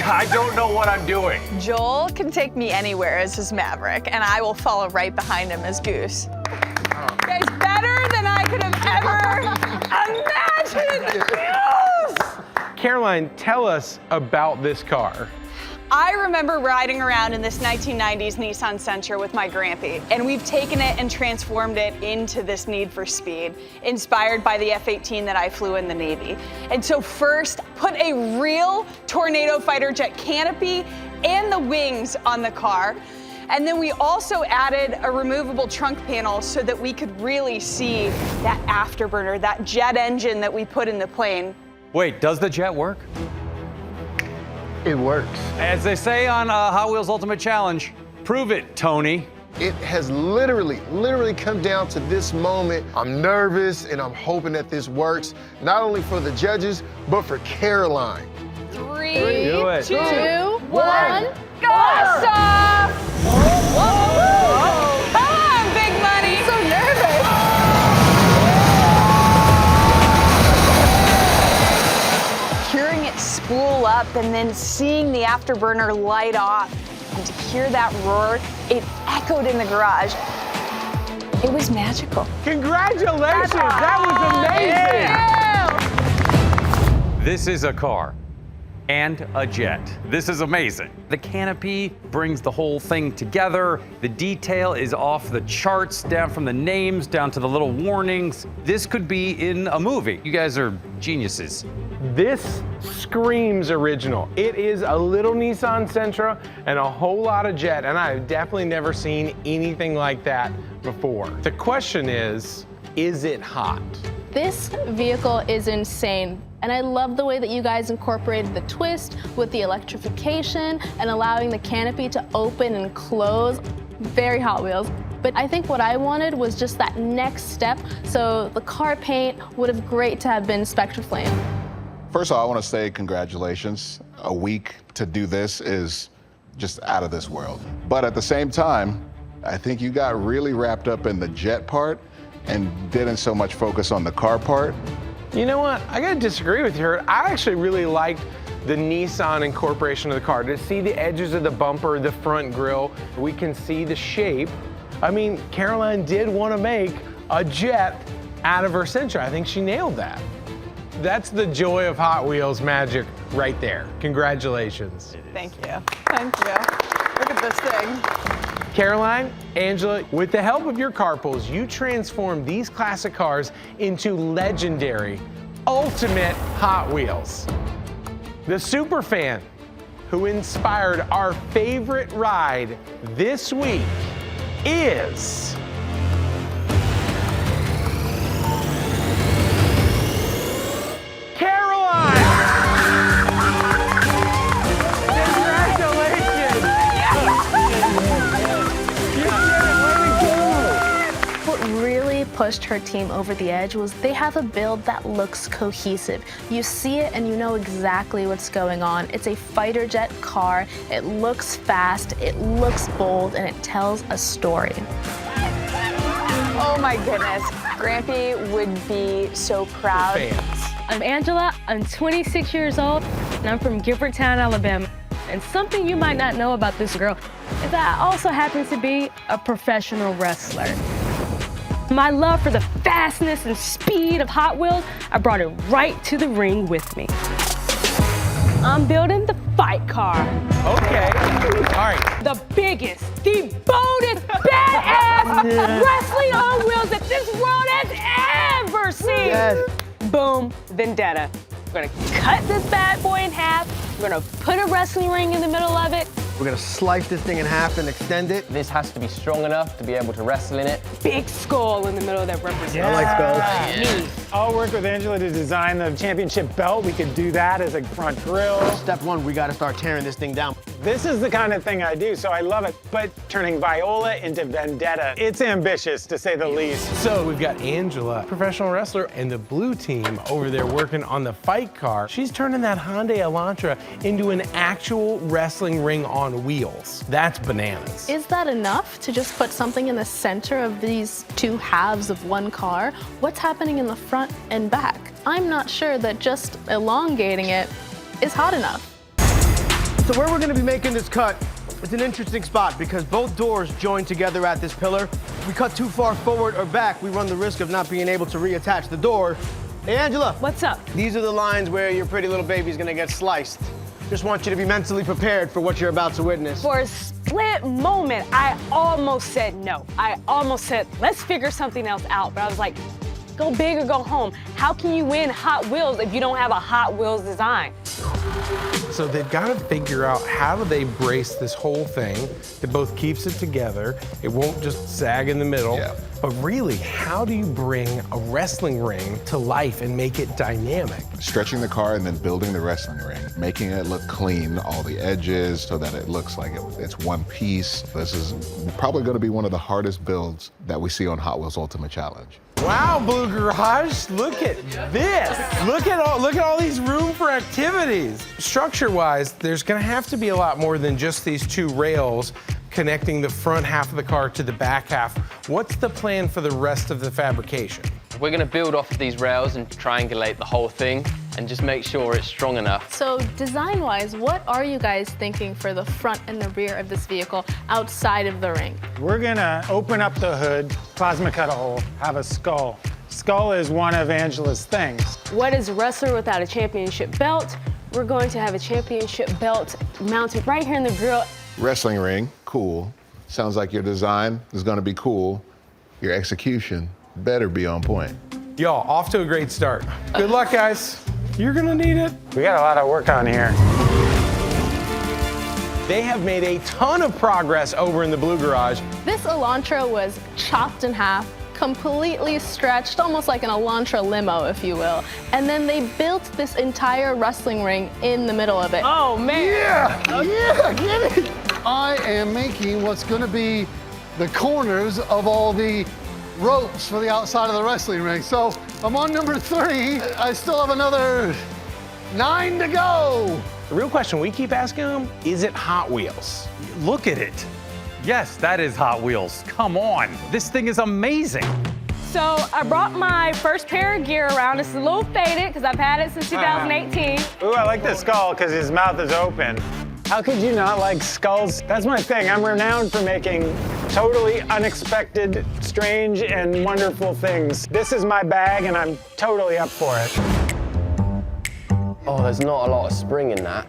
I don't know what I'm doing. Joel can take me anywhere as his Maverick, and I will follow right behind him as Goose. Guys, better than I could have ever imagined. Yes! Caroline, tell us about this car. I remember riding around in this 1990s Nissan Sentra with my Grampy, and we've taken it and transformed it into this Need for Speed, inspired by the F-18 that I flew in the Navy. And so first, put a real Tornado fighter jet canopy and the wings on the car. And then we also added a removable trunk panel so that we could really see that afterburner, that jet engine that we put in the plane. Wait, does the jet work? It works. As they say on Hot Wheels Ultimate Challenge, prove it, Tony. It has literally come down to this moment. I'm nervous and I'm hoping that this works, not only for the judges, but for Caroline. 3, Do it. 2, 1, go! Awesome! Whoa! Come on, big money! So nervous. Hearing it spool up and then seeing the afterburner light off and to hear that roar, it echoed in the garage. It was magical. Congratulations! That was amazing! This is a car and a jet. This is amazing. The canopy brings the whole thing together. The detail is off the charts, down from the names, down to the little warnings. This could be in a movie. You guys are geniuses. This screams original. It is a little Nissan Sentra and a whole lot of jet, and I've definitely never seen anything like that before. The question is it hot? This vehicle is insane. And I love the way that you guys incorporated the twist with the electrification and allowing the canopy to open and close. Very Hot Wheels. But I think what I wanted was just that next step. So the car paint would have great to have been Spectraflame. First of all, I want to say congratulations. A week to do this is just out of this world. But at the same time, I think you got really wrapped up in the jet part and didn't so much focus on the car part. You know what? I gotta disagree with you. I actually really liked the Nissan incorporation of the car. To see the edges of the bumper, the front grille, we can see the shape. I mean, Caroline did want to make a jet out of her Sentra. I think she nailed that. That's the joy of Hot Wheels magic right there. Congratulations. Thank you. Thank you. Look at this thing. Caroline, Angela, with the help of your carpools, you transformed these classic cars into legendary, ultimate Hot Wheels. The superfan who inspired our favorite ride this week is Caroline! Congratulations! What really pushed her team over the edge was they have a build that looks cohesive. You see it and you know exactly what's going on. It's a fighter jet car. It looks fast, it looks bold, and it tells a story. Oh my goodness. Grampy would be so proud. I'm Angela, I'm 26 years old, and I'm from Gilbertown, Alabama. And something you might not know about this girl is that I also happen to be a professional wrestler. My love for the fastness and speed of Hot Wheels, I brought it right to the ring with me. I'm building the fight car. Okay, all right. The biggest, the boldest, badass wrestling on wheels that this world has ever seen. Yes. Boom, Vendetta. We're gonna cut this bad boy in half. We're gonna put a wrestling ring in the middle of it. We're gonna slice this thing in half and extend it. This has to be strong enough to be able to wrestle in it. Big skull in the middle that represents I like skulls. me. I'll work with Angela to design the championship belt. We could do that as a front grille. Step one, we gotta start tearing this thing down. This is the kind of thing I do, so I love it. But turning Viola into Vendetta, it's ambitious to say the least. So we've got Angela, professional wrestler, and the blue team over there working on the fight car. She's turning that Hyundai Elantra into an actual wrestling ring on wheels. That's bananas. Is that enough to just put something in the center of these two halves of one car? What's happening in the front and back? I'm not sure that just elongating it is hot enough. So where we're gonna be making this cut, it's an interesting spot because both doors join together at this pillar. If we cut too far forward or back, we run the risk of not being able to reattach the door. Hey, Angela. What's up? These are the lines where your pretty little baby's gonna get sliced. Just want you to be mentally prepared for what you're about to witness. For a split moment, I almost said no. I almost said, let's figure something else out. But I was like, go big or go home. How can you win Hot Wheels if you don't have a Hot Wheels design? So they've got to figure out how do they brace this whole thing that both keeps it together. It won't just sag in the middle. But really, how do you bring a wrestling ring to life and make it dynamic? Stretching the car and then building the wrestling ring, making it look clean, all the edges, so that it looks like it's one piece. This is probably going to be one of the hardest builds that we see on Hot Wheels Ultimate Challenge. Wow, Blue Garage, look at this. Look at all these room for activities. Structure-wise, there's gonna have to be a lot more than just these two rails connecting the front half of the car to the back half. What's the plan for the rest of the fabrication? We're going to build off of these rails and triangulate the whole thing and just make sure it's strong enough. So design-wise, what are you guys thinking for the front and the rear of this vehicle outside of the ring? We're gonna open up the hood, plasma cut a hole, have a skull. Skull is one of Angela's things. What is a wrestler without a championship belt? We're going to have a championship belt mounted right here in the grill. Wrestling ring, cool. Sounds like your design is going to be cool. Your execution better be on point. Y'all, off to a great start. Good luck, guys. You're gonna need it. We got a lot of work on here. They have made a ton of progress over in the Blue Garage. This Elantra was chopped in half, completely stretched, almost like an Elantra limo, if you will. And then they built this entire wrestling ring in the middle of it. Oh, man. Yeah, get it? I am making what's gonna be the corners of all the ropes for the outside of the wrestling ring. So I'm on number 3. I still have another 9 to go. The real question we keep asking them, is it Hot Wheels? Look at it. Yes, that is Hot Wheels. Come on. This thing is amazing. So I brought my first pair of gear around. It's a little faded because I've had it since 2018. Ooh, I like the skull because his mouth is open. How could you not like skulls? That's my thing. I'm renowned for making totally unexpected, strange, and wonderful things. This is my bag, and I'm totally up for it. Oh, there's not a lot of spring in that.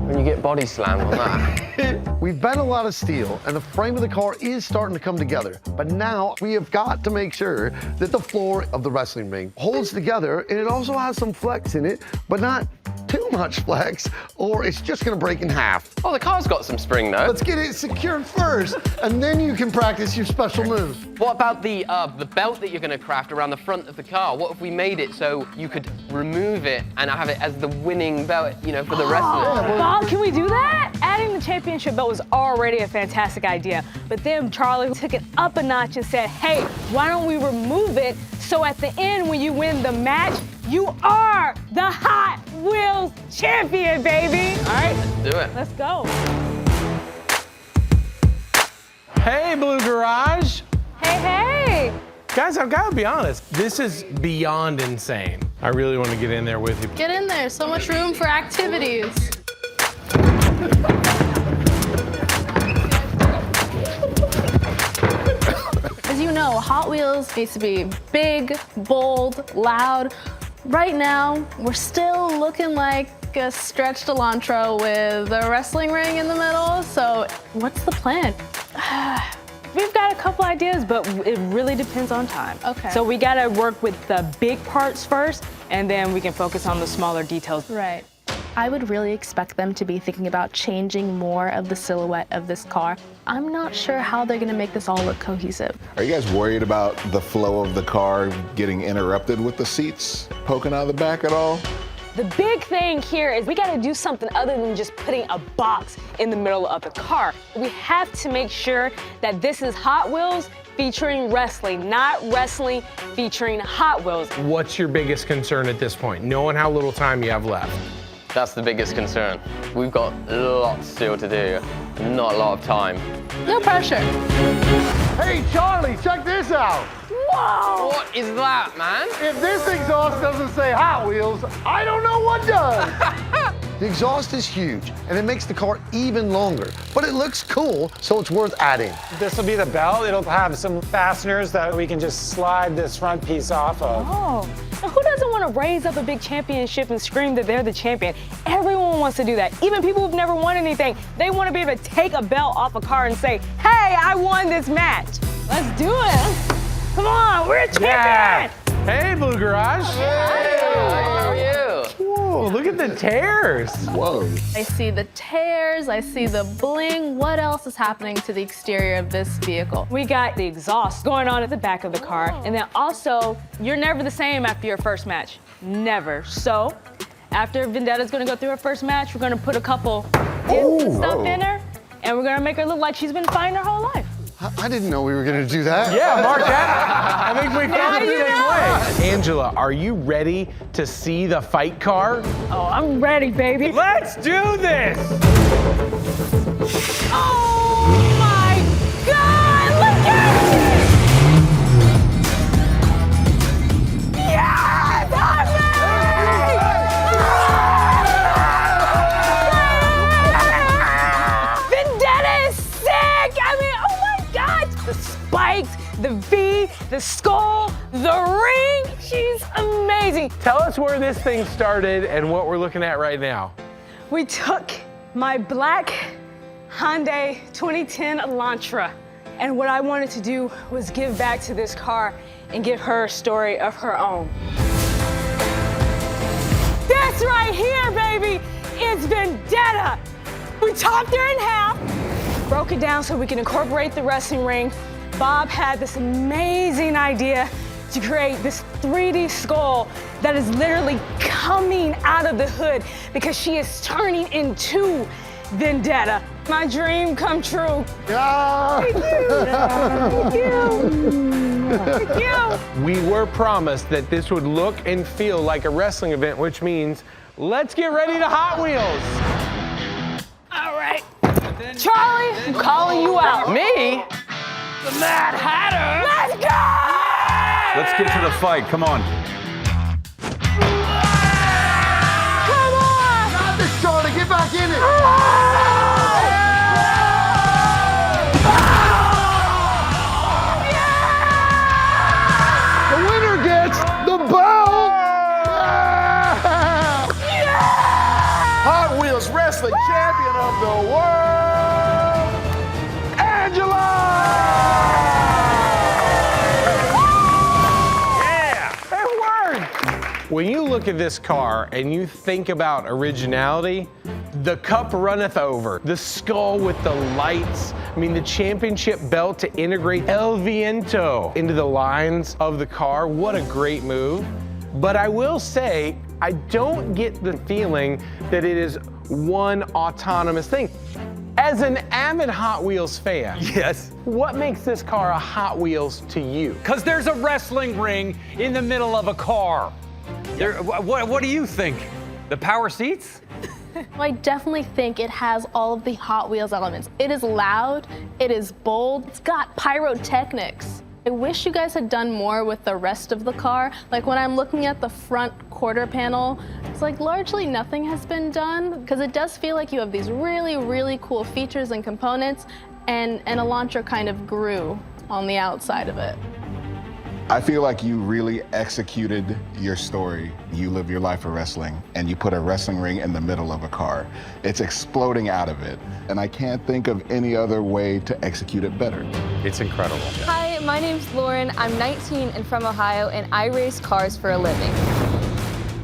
When you get body slammed on that. We've bent a lot of steel, and the frame of the car is starting to come together. But now we have got to make sure that the floor of the wrestling ring holds together, and it also has some flex in it, but not too much flex, or it's just gonna break in half. Oh, the car's got some spring though. Let's get it secured first, and then you can practice your special move. What about the belt that you're gonna craft around the front of the car? What if we made it so you could remove it and have it as the winning belt, you know, for the wrestlers? Bob, can we do that? Adding the championship belt was already a fantastic idea, but then Charlie took it up a notch and said, hey, why don't we remove it so at the end when you win the match, you are the Hot Wheels champion, baby. All right, let's do it. Let's go. Hey, Blue Garage. Hey, hey. Guys, I've got to be honest, this is beyond insane. I really want to get in there with you. Get in there, so much room for activities. As you know, Hot Wheels needs to be big, bold, loud. Right now, we're still looking like a stretched Elantra with a wrestling ring in the middle, so what's the plan? We've got a couple ideas, but it really depends on time. Okay. So we gotta work with the big parts first, and then we can focus on the smaller details. Right. I would really expect them to be thinking about changing more of the silhouette of this car. I'm not sure how they're gonna make this all look cohesive. Are you guys worried about the flow of the car getting interrupted with the seats poking out of the back at all? The big thing here is we gotta do something other than just putting a box in the middle of the car. We have to make sure that this is Hot Wheels featuring wrestling, not wrestling featuring Hot Wheels. What's your biggest concern at this point, knowing how little time you have left? That's the biggest concern. We've got lots still to do, not a lot of time. No pressure. Hey, Charlie, check this out. Whoa! What is that, man? If this exhaust doesn't say Hot Wheels, I don't know what does. The exhaust is huge, and it makes the car even longer, but it looks cool, so it's worth adding. This will be the belt. It'll have some fasteners that we can just slide this front piece off of. Oh, now who doesn't want to raise up a big championship and scream that they're the champion? Everyone wants to do that. Even people who've never won anything, they want to be able to take a belt off a car and say, hey, I won this match. Let's do it. Come on, we're a champion. Yeah. Hey, Blue Garage. Hey, how are you? Whoa. Oh, look at the tears. Whoa. I see the tears, I see the bling. What else is happening to the exterior of this vehicle? We got the exhaust going on at the back of the car. And then also, you're never the same after your first match. Never. So, after Vendetta's gonna go through her first match, we're gonna put a couple discs and stuff in her, and we're gonna make her look like she's been fighting her whole life. I didn't know we were going to do that. Yeah, mark that. I think we found do the you same know? way. Angela, are you ready to see the fight car? Oh, I'm ready, baby. Let's do this! Oh my God, look at it! Yes, Vendetta is sick! I mean, oh my God! The spikes, the V, the skull, the ring, she's amazing. Tell us where this thing started and what we're looking at right now. We took my black Hyundai 2010 Elantra, and what I wanted to do was give back to this car and give her a story of her own. This right here, baby, is Vendetta. We chopped her in half, broke it down so we can incorporate the wrestling ring. Bob had this amazing idea to create this 3D skull that is literally coming out of the hood because she is turning into Vendetta. My dream come true. Thank you. Thank you. We were promised that this would look and feel like a wrestling event, which means let's get ready to Hot Wheels. All right. Charlie, I'm calling you out. Me? The Mad Hatter! Let's go! Let's get to the fight. Come on. Come on! Got this, Charlie. Get back in it. The winner gets the belt. Hot Wheels Wrestling Champion of the World, Angela! When you look at this car and you think about originality, the cup runneth over. The skull with the lights. I mean, the championship belt to integrate El Viento into the lines of the car. What a great move. But I will say, I don't get the feeling that it is one autonomous thing. As an avid Hot Wheels fan, yes, what makes this car a Hot Wheels to you? Because there's a wrestling ring in the middle of a car. What do you think? The power seats? I definitely think it has all of the Hot Wheels elements. It is loud, it is bold, it's got pyrotechnics. I wish you guys had done more with the rest of the car. Like when I'm looking at the front quarter panel, it's like largely nothing has been done because it does feel like you have these really, really cool features and components, and Elantra kind of grew on the outside of it. I feel like you really executed your story. You live your life of wrestling, and you put a wrestling ring in the middle of a car. It's exploding out of it, and I can't think of any other way to execute it better. It's incredible. Hi, my name's Lauren. I'm 19 and from Ohio, and I race cars for a living.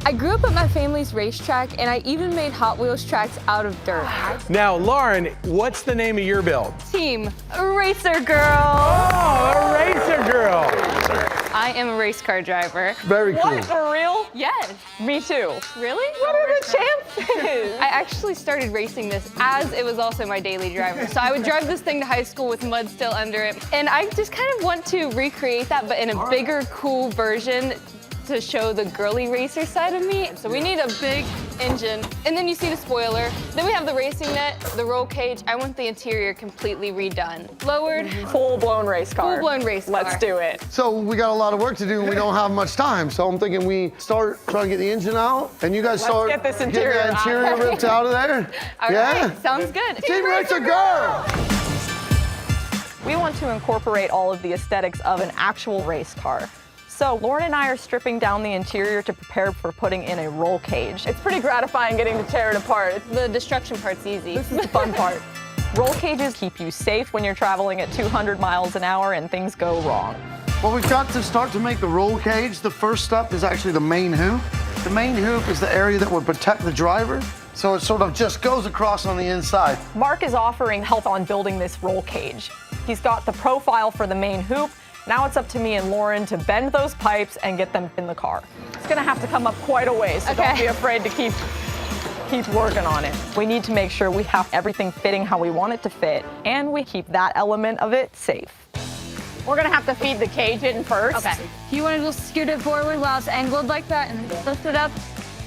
I grew up at my family's racetrack, and I even made Hot Wheels tracks out of dirt. Now, Lauren, what's the name of your build? Team Racer Girl. Oh, a Racer Girl. I am a race car driver. Very cool. What, for real? Yes. Me too. Really? What are the chances? I actually started racing this as it was also my daily driver. So I would drive this thing to high school with mud still under it. And I just kind of want to recreate that, but in a bigger, cool version to show the girly racer side of me. So we need a big engine, and then you see the spoiler. Then we have the racing net, the roll cage. I want the interior completely redone. Lowered. Full-blown race car. Full-blown race car. Let's do it. So we got a lot of work to do and we don't have much time. So I'm thinking we start trying to get the engine out and you guys start get this getting interior the interior out. ripped out of there. All yeah? right, sounds good. Team Racer Girl! We want to incorporate all of the aesthetics of an actual race car. So Lauren and I are stripping down the interior to prepare for putting in a roll cage. It's pretty gratifying getting to tear it apart. The destruction part's easy. This is the fun part. Roll cages keep you safe when you're traveling at 200 miles an hour and things go wrong. Well, we've got to start to make the roll cage. The first step is actually the main hoop. The main hoop is the area that would protect the driver, so it sort of just goes across on the inside. Mark is offering help on building this roll cage. He's got the profile for the main hoop. Now it's up to me and Lauren to bend those pipes and get them in the car. It's gonna have to come up quite a ways, so don't be afraid to keep working on it. We need to make sure we have everything fitting how we want it to fit, and we keep that element of it safe. We're gonna have to feed the cage in first. Okay. You want to just scoot it forward while it's angled like that and lift it up?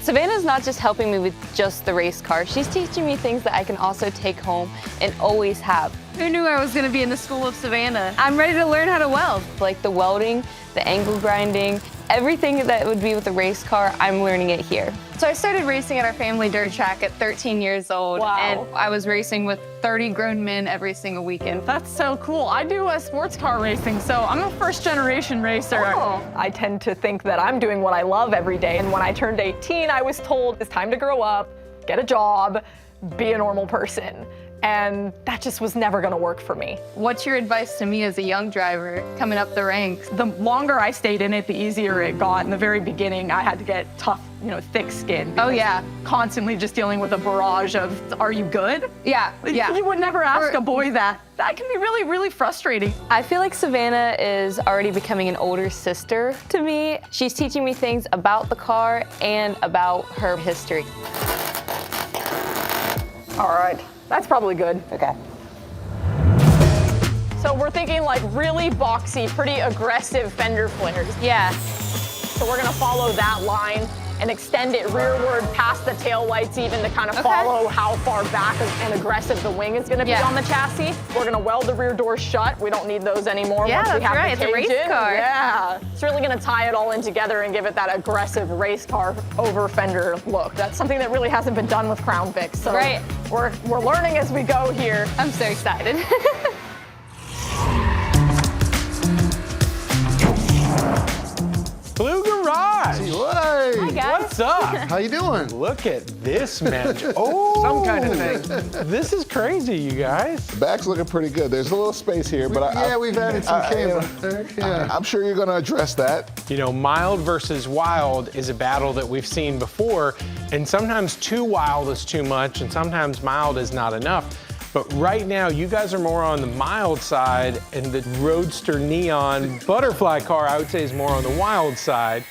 Savannah's not just helping me with just the race car. She's teaching me things that I can also take home and always have. Who knew I was going to be in the school of Savannah? I'm ready to learn how to weld. Like the welding, the angle grinding, everything that would be with a race car, I'm learning it here. So I started racing at our family dirt track at 13 years old. Wow. And I was racing with 30 grown men every single weekend. That's so cool. I do sports car racing, so I'm a first-generation racer. Oh. I tend to think that I'm doing what I love every day, and when I turned 18, I was told it's time to grow up, get a job, be a normal person. And that just was never gonna work for me. What's your advice to me as a young driver coming up the ranks? The longer I stayed in it, the easier it got. In the very beginning, I had to get tough, thick skin. Oh yeah. Constantly just dealing with a barrage of, are you good? Yeah. You would never ask a boy that. That can be really, really frustrating. I feel like Savannah is already becoming an older sister to me. She's teaching me things about the car and about her history. All right. That's probably good. Okay. So we're thinking like really boxy, pretty aggressive fender flares. Yeah. So we're gonna follow that line and extend it rearward past the tail lights even to kind of follow how far back and aggressive the wing is gonna be on the chassis. We're gonna weld the rear doors shut. We don't need those anymore once we have the cage in. Yeah. It's really gonna tie it all in together and give it that aggressive race car over fender look. That's something that really hasn't been done with Crown Vics. So we're learning as we go here. I'm so excited. Blue Garage. Hey. Hi, guys. What's up? How you doing? Look at this magic. Oh, Some kind of thing. This is crazy, you guys. The back's looking pretty good. There's a little space here, but we've added some camera. Yeah. I'm sure you're going to address that. Mild versus wild is a battle that we've seen before, and sometimes too wild is too much, and sometimes mild is not enough. But right now, you guys are more on the mild side, and the Roadster Neon Butterfly car, I would say, is more on the wild side.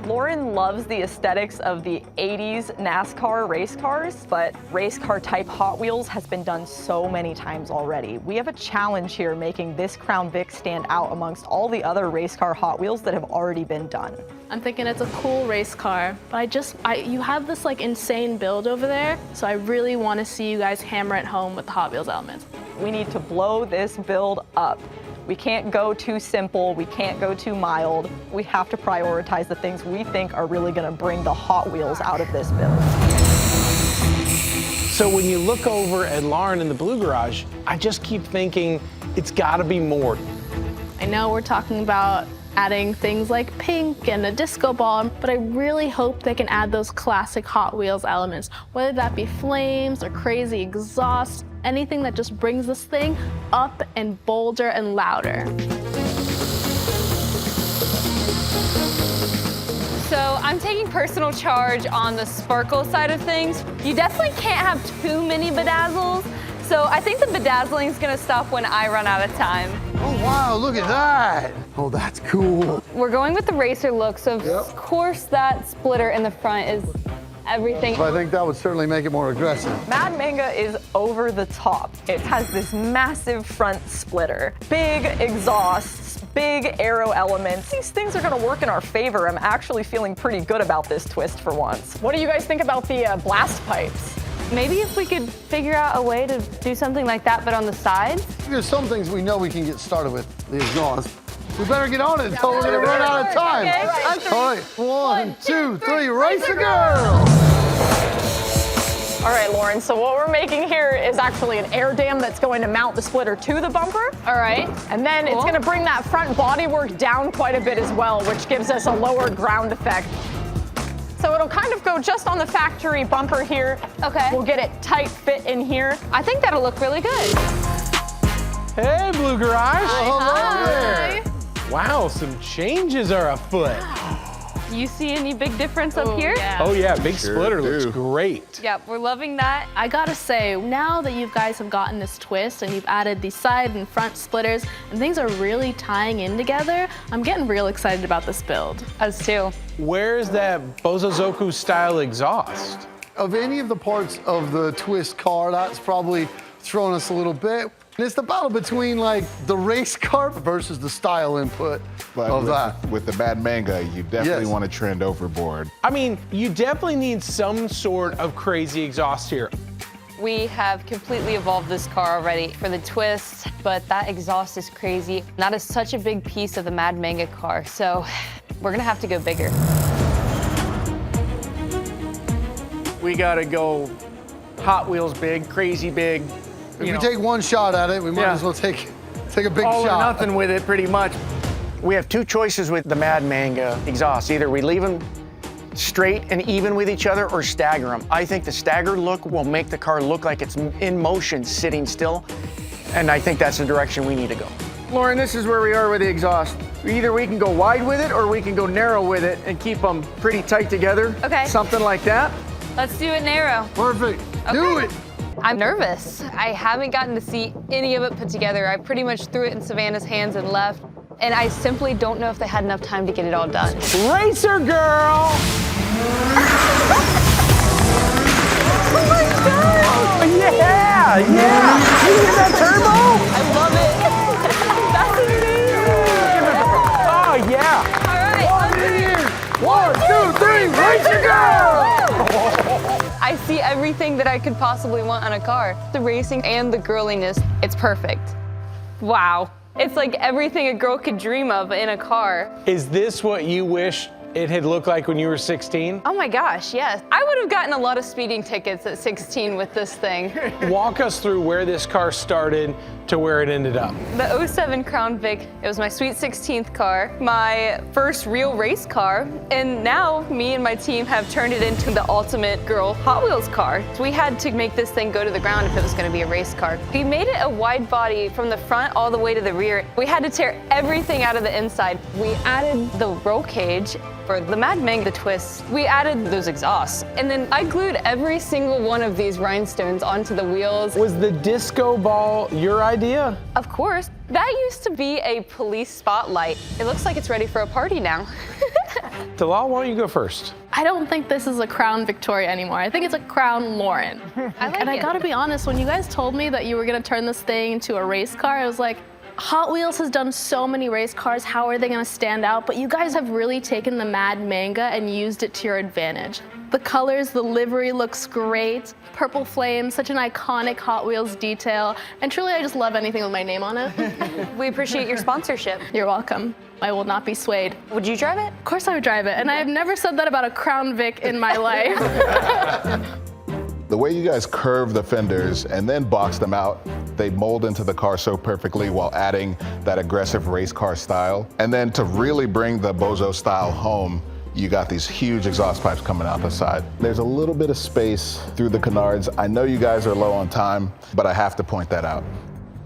Lauren loves the aesthetics of the 80s NASCAR race cars, but race car type Hot Wheels has been done so many times already. We have a challenge here making this Crown Vic stand out amongst all the other race car Hot Wheels that have already been done. I'm thinking it's a cool race car, but you have this like insane build over there, so I really want to see you guys hammer it home with the Hot Wheels elements. We need to blow this build up. We can't go too simple, we can't go too mild. We have to prioritize the things we think are really gonna bring the Hot Wheels out of this build. So when you look over at Lauren in the Blue Garage, I just keep thinking it's gotta be more. I know we're talking about adding things like pink and a disco ball, but I really hope they can add those classic Hot Wheels elements, whether that be flames or crazy exhaust, anything that just brings this thing up and bolder and louder. So I'm taking personal charge on the sparkle side of things. You definitely can't have too many bedazzles. So I think the bedazzling is gonna stop when I run out of time. Oh wow, look at that. Oh, that's cool. We're going with the racer look, so of course that splitter in the front is everything. I think that would certainly make it more aggressive. Mad Manga is over the top. It has this massive front splitter, big exhausts, big aero elements. These things are gonna work in our favor. I'm actually feeling pretty good about this twist for once. What do you guys think about the blast pipes? Maybe if we could figure out a way to do something like that, but on the sides. There's some things we know we can get started with, the exhaust. We better get on it, or we're gonna run out of time. Okay. All right, 1, 2, 3, race a girl! All right, Lauren, so what we're making here is actually an air dam that's going to mount the splitter to the bumper. All right. And then it's gonna bring that front bodywork down quite a bit as well, which gives us a lower ground effect. So it'll kind of go just on the factory bumper here. Okay. We'll get it tight fit in here. I think that'll look really good. Hey, Blue Garage. Hello there. Wow, some changes are afoot. You see any big difference up here? Oh yeah, big Sure splitter do. looks great. Yeah, we're loving that. I gotta say, now that you guys have gotten this twist and you've added the side and front splitters and things are really tying in together, I'm getting real excited about this build. Us too. Where's that Bozozoku style exhaust? Of any of the parts of the twist car, that's probably thrown us a little bit. It's the battle between like the race car versus the style input But of with, that. with the Mad Manga, you definitely Yes. want to trend overboard. I mean, you definitely need some sort of crazy exhaust here. We have completely evolved this car already for the twist, but that exhaust is crazy. That is such a big piece of the Mad Manga car, so we're gonna have to go bigger. We gotta go Hot Wheels big, crazy big. If we take one shot at it, we might Yeah. as well take a big all shot. or nothing with it, pretty much. We have two choices with the Mad Manga exhaust. Either we leave them straight and even with each other or stagger them. I think the staggered look will make the car look like it's in motion, sitting still. And I think that's the direction we need to go. Lauren, this is where we are with the exhaust. Either we can go wide with it or we can go narrow with it and keep them pretty tight together. Okay. Something like that. Let's do it narrow. Perfect. Do it. I'm nervous. I haven't gotten to see any of it put together. I pretty much threw it in Savannah's hands and left. And I simply don't know if they had enough time to get it all done. Racer girl! Yeah, yeah. You hear that turbo? I love it. That's amazing. Oh, yeah. All right, 1, 2, 3, race your girl! I see everything that I could possibly want on a car. The racing and the girliness, it's perfect. Wow. It's like everything a girl could dream of in a car. Is this what you wish it had looked like when you were 16? Oh my gosh, yes. I would have gotten a lot of speeding tickets at 16 with this thing. Walk us through where this car started to where it ended up. The 07 Crown Vic, it was my sweet 16th car, my first real race car, and now me and my team have turned it into the ultimate girl Hot Wheels car. So we had to make this thing go to the ground if it was gonna be a race car. We made it a wide body from the front all the way to the rear. We had to tear everything out of the inside. We added the roll cage for the Mad Manga, the twist. We added those exhausts. And then I glued every single one of these rhinestones onto the wheels. Was the disco ball your idea? Of course. That used to be a police spotlight. It looks like it's ready for a party now. Talal, why don't you go first? I don't think this is a Crown Victoria anymore. I think it's a Crown Lauren. I gotta be honest, when you guys told me that you were gonna turn this thing into a race car, I was like, Hot Wheels has done so many race cars, how are they gonna stand out? But you guys have really taken the Mad Manga and used it to your advantage. The colors, the livery looks great. Purple flame, such an iconic Hot Wheels detail. And truly, I just love anything with my name on it. We appreciate your sponsorship. You're welcome. I will not be swayed. Would you drive it? Of course I would drive it. And I have never said that about a Crown Vic in my life. The way you guys curve the fenders and then box them out, they mold into the car so perfectly while adding that aggressive race car style. And then to really bring the Bozo style home, you got these huge exhaust pipes coming out the side. There's a little bit of space through the canards. I know you guys are low on time, but I have to point that out.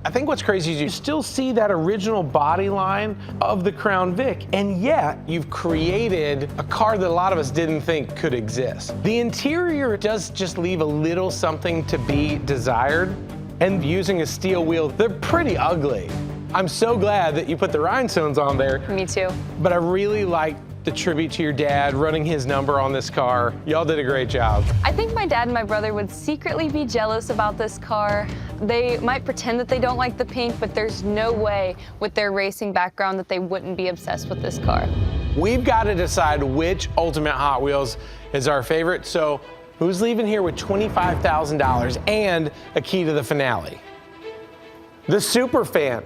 I think what's crazy is you still see that original body line of the Crown Vic, and yet you've created a car that a lot of us didn't think could exist. The interior does just leave a little something to be desired, and using a steel wheel, they're pretty ugly. I'm so glad that you put the rhinestones on there. Me too. But I really like the tribute to your dad, running his number on this car. Y'all did a great job. I think my dad and my brother would secretly be jealous about this car. They might pretend that they don't like the pink, but there's no way with their racing background that they wouldn't be obsessed with this car. We've got to decide which Ultimate Hot Wheels is our favorite, so who's leaving here with $25,000 and a key to the finale? The super fan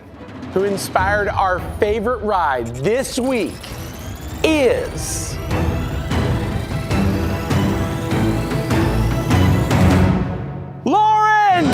who inspired our favorite ride this week is Lauren!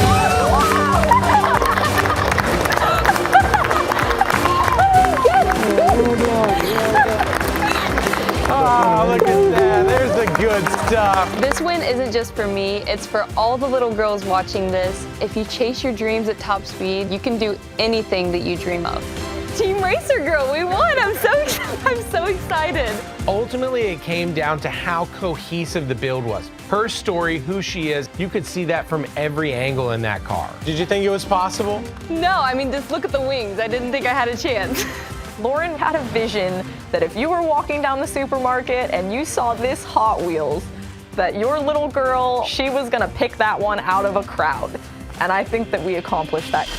Oh, look at that. There's the good stuff. This win isn't just for me, it's for all the little girls watching this. If you chase your dreams at top speed, you can do anything that you dream of. Team Racer Girl, we won! I'm so excited! I'm so excited. Ultimately, it came down to how cohesive the build was. Her story, who she is, you could see that from every angle in that car. Did you think it was possible? No, I mean, just look at the wings. I didn't think I had a chance. Lauren had a vision that if you were walking down the supermarket and you saw this Hot Wheels, that your little girl, she was gonna pick that one out of a crowd. And I think that we accomplished that.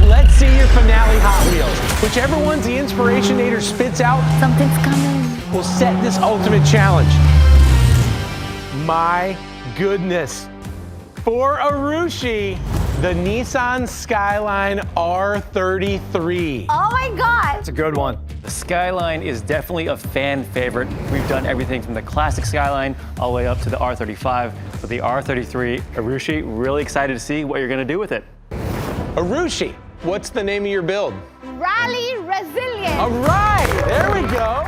Let's see your finale Hot Wheels. Whichever one's the Inspirationator spits out, Something's coming. will set this ultimate challenge. My goodness. For Arushi, the Nissan Skyline R33. Oh my God. It's a good one. The Skyline is definitely a fan favorite. We've done everything from the classic Skyline all the way up to the R35. But the R33, Arushi, really excited to see what you're gonna do with it. Arushi, what's the name of your build? Rally Resilient. All right, there we go.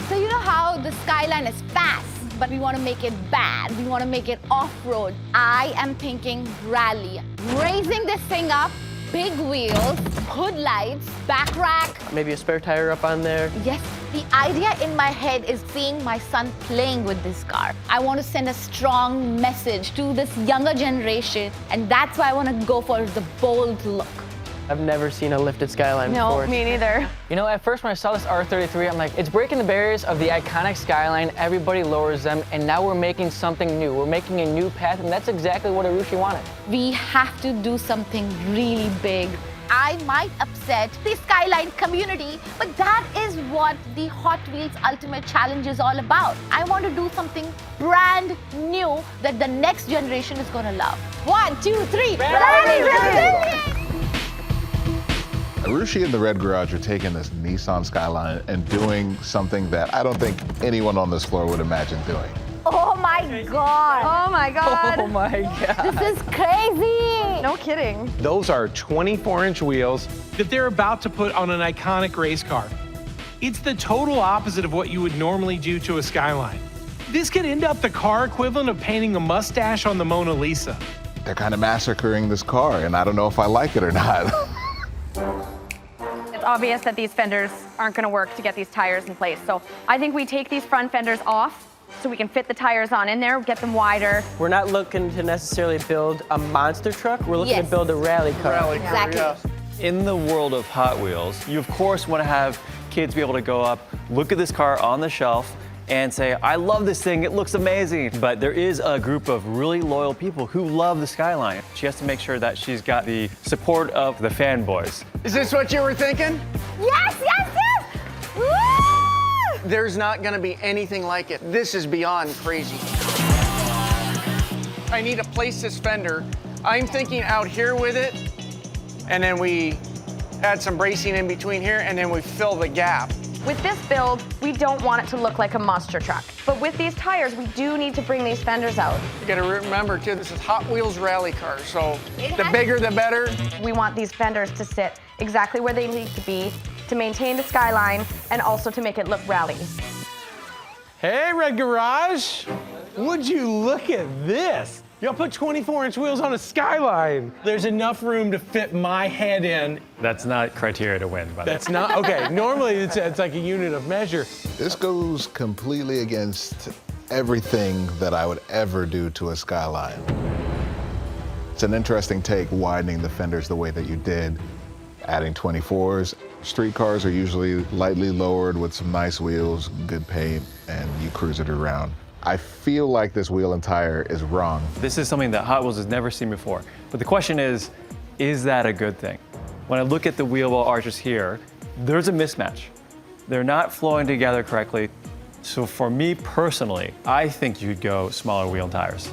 So you know how the Skyline is fast, but we want to make it bad. We want to make it off-road. I am thinking rally. Raising this thing up, big wheels, hood lights, back rack. Maybe a spare tire up on there. Yes, the idea in my head is seeing my son playing with this car. I want to send a strong message to this younger generation, and that's why I want to go for the bold look. I've never seen a lifted Skyline before. No, me neither. You know, at first when I saw this R33, I'm like, it's breaking the barriers of the iconic Skyline. Everybody lowers them, and now we're making something new. We're making a new path, and that's exactly what Arushi wanted. We have to do something really big. I might upset the Skyline community, but that is what the Hot Wheels Ultimate Challenge is all about. I want to do something brand new that the next generation is going to love. 1, 2, 3. Rally Resilient! Arushi and the Red Garage are taking this Nissan Skyline and doing something that I don't think anyone on this floor would imagine doing. Oh my God. Oh my God. Oh my God. This is crazy. No kidding. Those are 24-inch wheels that they're about to put on an iconic race car. It's the total opposite of what you would normally do to a Skyline. This could end up the car equivalent of painting a mustache on the Mona Lisa. They're kind of massacring this car, and I don't know if I like it or not. It's obvious that these fenders aren't going to work to get these tires in place. So I think we take these front fenders off so we can fit the tires on in there, get them wider. We're not looking to necessarily build a monster truck. We're looking to build a rally car. Exactly. In the world of Hot Wheels, you of course want to have kids be able to go up, look at this car on the shelf, and say, I love this thing, it looks amazing. But there is a group of really loyal people who love the Skyline. She has to make sure that she's got the support of the fanboys. Is this what you were thinking? Yes, yes, yes. Woo! There's not gonna be anything like it. This is beyond crazy. I need to place this fender. I'm thinking out here with it, and then we add some bracing in between here, and then we fill the gap. With this build, we don't want it to look like a monster truck. But with these tires, we do need to bring these fenders out. You gotta remember too, this is Hot Wheels rally car, so the bigger the better. We want these fenders to sit exactly where they need to be to maintain the Skyline and also to make it look rally. Hey, Red Garage, would you look at this? Y'all put 24-inch wheels on a Skyline. There's enough room to fit my head in. That's not criteria to win, by the way. That's not, okay, normally it's like a unit of measure. This goes completely against everything that I would ever do to a Skyline. It's an interesting take, widening the fenders the way that you did, adding 24s. Street cars are usually lightly lowered with some nice wheels, good paint, and you cruise it around. I feel like this wheel and tire is wrong. This is something that Hot Wheels has never seen before. But the question is that a good thing? When I look at the wheel well arches here, there's a mismatch. They're not flowing together correctly. So for me personally, I think you'd go smaller wheel and tires.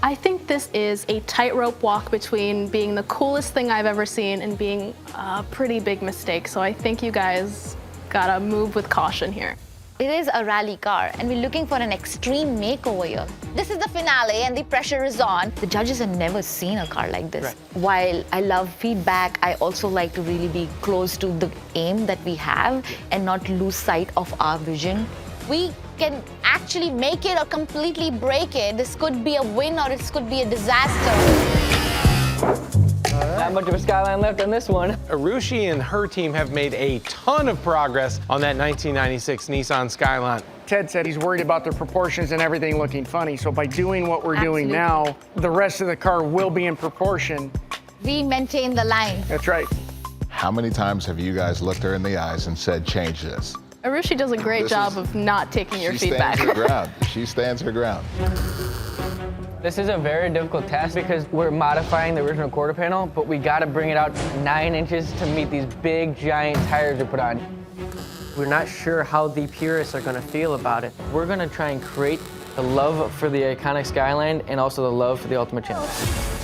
I think this is a tightrope walk between being the coolest thing I've ever seen and being a pretty big mistake. So I think you guys gotta move with caution here. It is a rally car, and we're looking for an extreme makeover here. This is the finale, and the pressure is on. The judges have never seen a car like this. Right. While I love feedback, I also like to really be close to the aim that we have and not lose sight of our vision. We can actually make it or completely break it. This could be a win or this could be a disaster. Not much of a skyline left on this one. Arushi and her team have made a ton of progress on that 1996 Nissan Skyline. Ted said he's worried about the proportions and everything looking funny. So by doing what we're doing now, the rest of the car will be in proportion. We maintain the line. That's right. How many times have you guys looked her in the eyes and said, change this? Arushi does a great job of not taking your She feedback. stands her ground. She stands her ground. This is a very difficult task because we're modifying the original quarter panel, but we gotta bring it out 9 inches to meet these big, giant tires we put on. We're not sure how the purists are gonna feel about it. We're gonna try and create the love for the iconic Skyline and also the love for the Ultimate Challenge.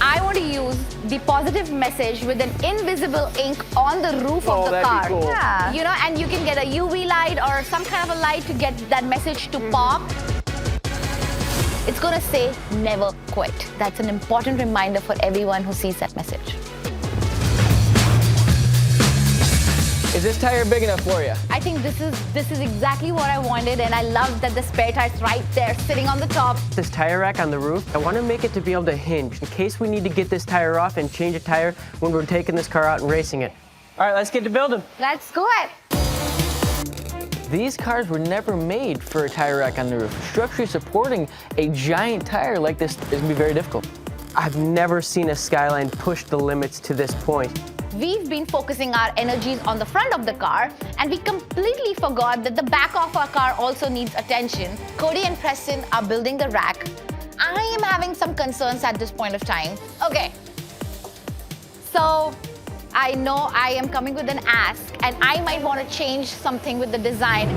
I want to use the positive message with an invisible ink on the roof of the that'd car. be cool. Yeah. You know, and you can get a UV light or some kind of a light to get that message to pop. It's going to say never quit. That's an important reminder for everyone who sees that message. Is this tire big enough for you? I think this is exactly what I wanted, and I love that the spare tire's right there sitting on the top. This tire rack on the roof, I want to make it to be able to hinge in case we need to get this tire off and change a tire when we're taking this car out and racing it. All right, let's get to building. Let's go ahead. These cars were never made for a tire rack on the roof. Structurally supporting a giant tire like this is gonna be very difficult. I've never seen a Skyline push the limits to this point. We've been focusing our energies on the front of the car, and we completely forgot that the back of our car also needs attention. Cody and Preston are building the rack. I am having some concerns at this point of time. Okay, so I know I am coming with an ask, and I might want to change something with the design.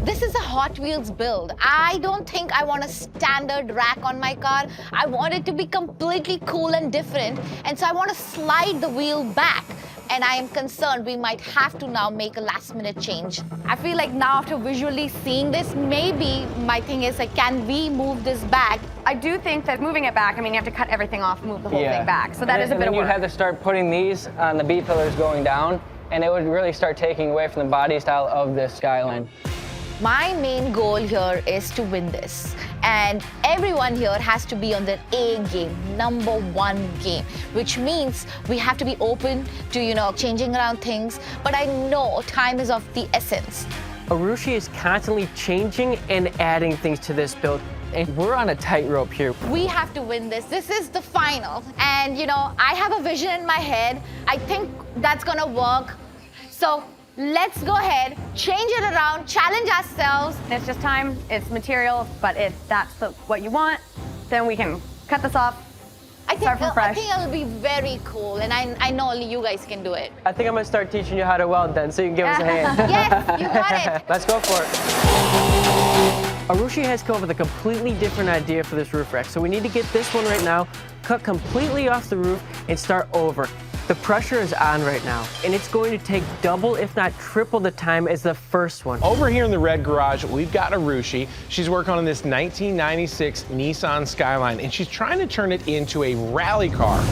This is a Hot Wheels build. I don't think I want a standard rack on my car. I want it to be completely cool and different. And so I want to slide the wheel back. And I am concerned we might have to now make a last minute change. I feel like now after visually seeing this, maybe my thing is like, can we move this back? I do think that moving it back, I mean, you have to cut everything off, move the whole thing back. So that is a bit of work. You'd have to start putting these on the B-pillars going down, and it would really start taking away from the body style of this Skyline. My main goal here is to win this. And everyone here has to be on their A game, #1 game, which means we have to be open to, changing around things. But I know time is of the essence. Arushi is constantly changing and adding things to this build, and we're on a tightrope here. We have to win this. This is the final. And, I have a vision in my head. I think that's gonna work. So let's go ahead, change it around, challenge ourselves. It's just time, it's material, but if that's what you want, then we can cut this off, start from fresh. I think it'll be very cool, and I know only you guys can do it. I think I'm gonna start teaching you how to weld then, so you can give us a hand. Yes, you got it. Let's go for it. Arushi has come up with a completely different idea for this roof rack, so we need to get this one right now, cut completely off the roof, and start over. The pressure is on right now, and it's going to take double, if not triple the time as the first one. Over here in the red garage, we've got Arushi. She's working on this 1996 Nissan Skyline, and she's trying to turn it into a rally car.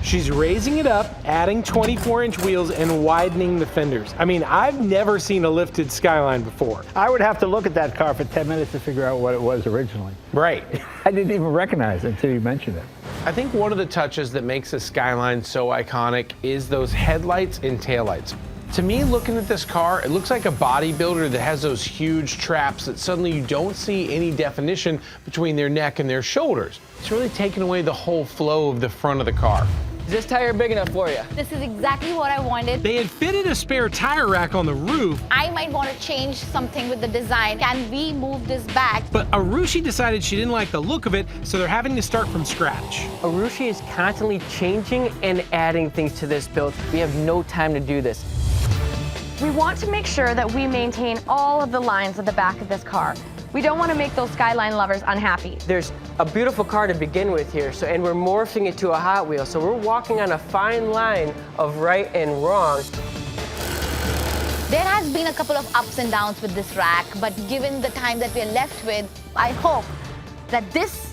She's raising it up, adding 24-inch wheels, and widening the fenders. I mean, I've never seen a lifted Skyline before. I would have to look at that car for 10 minutes to figure out what it was originally. Right. I didn't even recognize it until you mentioned it. I think one of the touches that makes a Skyline so iconic is those headlights and taillights. To me, looking at this car, it looks like a bodybuilder that has those huge traps that suddenly you don't see any definition between their neck and their shoulders. It's really taken away the whole flow of the front of the car. Is this tire big enough for you? This is exactly what I wanted. They had fitted a spare tire rack on the roof. I might want to change something with the design. Can we move this back? But Arushi decided she didn't like the look of it, so they're having to start from scratch. Arushi is constantly changing and adding things to this build. We have no time to do this. We want to make sure that we maintain all of the lines at the back of this car. We don't want to make those Skyline lovers unhappy. There's a beautiful car to begin with here, and we're morphing it to a Hot Wheel, so we're walking on a fine line of right and wrong. There has been a couple of ups and downs with this rack, but given the time that we're left with, I hope that this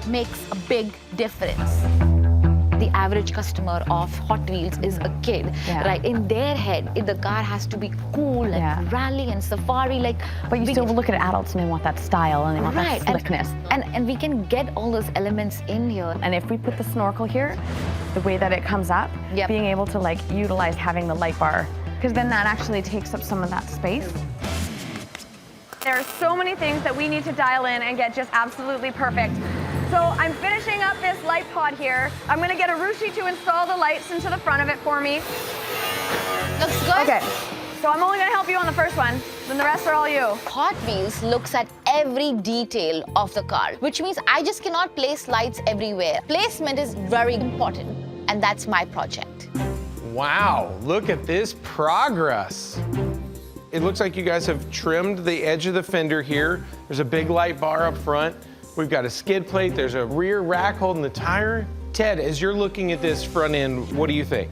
makes a big difference. the average customer of Hot Wheels is a kid, right? In their head, the car has to be cool and rally and safari, like. But you still look at adults and they want that style and they want that slickness. And we can get all those elements in here. And if we put the snorkel here, the way that it comes up, being able to like utilize having the light bar, because then that actually takes up some of that space. There are so many things that we need to dial in and get just absolutely perfect. So I'm finishing up this light pod here. I'm gonna get Arushi to install the lights into the front of it for me. Looks good. Okay, so I'm only gonna help you on the first one, then the rest are all you. Hot Wheels looks at every detail of the car, which means I just cannot place lights everywhere. Placement is very important, and that's my project. Wow, look at this progress. It looks like you guys have trimmed the edge of the fender here. There's a big light bar up front. We've got a skid plate. There's a rear rack holding the tire. Ted, as you're looking at this front end, what do you think?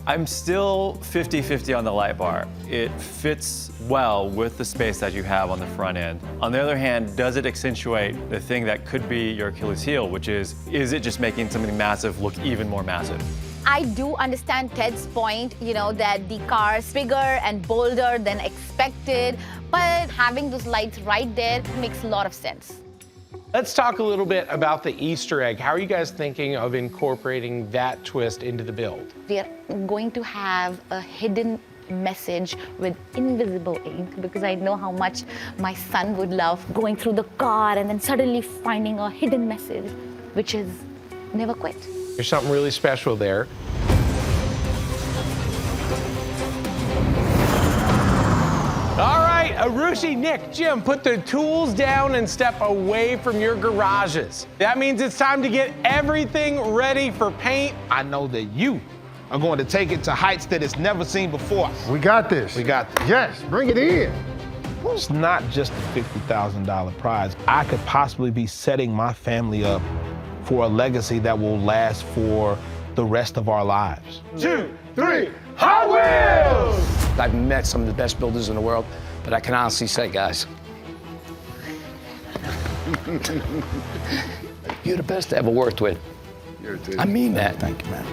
I'm still 50-50 on the light bar. It fits well with the space that you have on the front end. On the other hand, does it accentuate the thing that could be your Achilles heel, which is it just making something massive look even more massive? I do understand Ted's point, that the car's bigger and bolder than expected, but having those lights right there makes a lot of sense. Let's talk a little bit about the Easter egg. How are you guys thinking of incorporating that twist into the build? We are going to have a hidden message with invisible ink because I know how much my son would love going through the car and then suddenly finding a hidden message, which is never quit. There's something really special there. All right, Arushi, Nick, Jim, put the tools down and step away from your garages. That means it's time to get everything ready for paint. I know that you are going to take it to heights that it's never seen before. We got this. We got this. Yes, bring it in. It's not just a $50,000 prize. I could possibly be setting my family up for a legacy that will last for the rest of our lives. 2, 3, Hot Wheels! I've met some of the best builders in the world, but I can honestly say, guys, you're the best I ever worked with. I mean that. Thank you, man.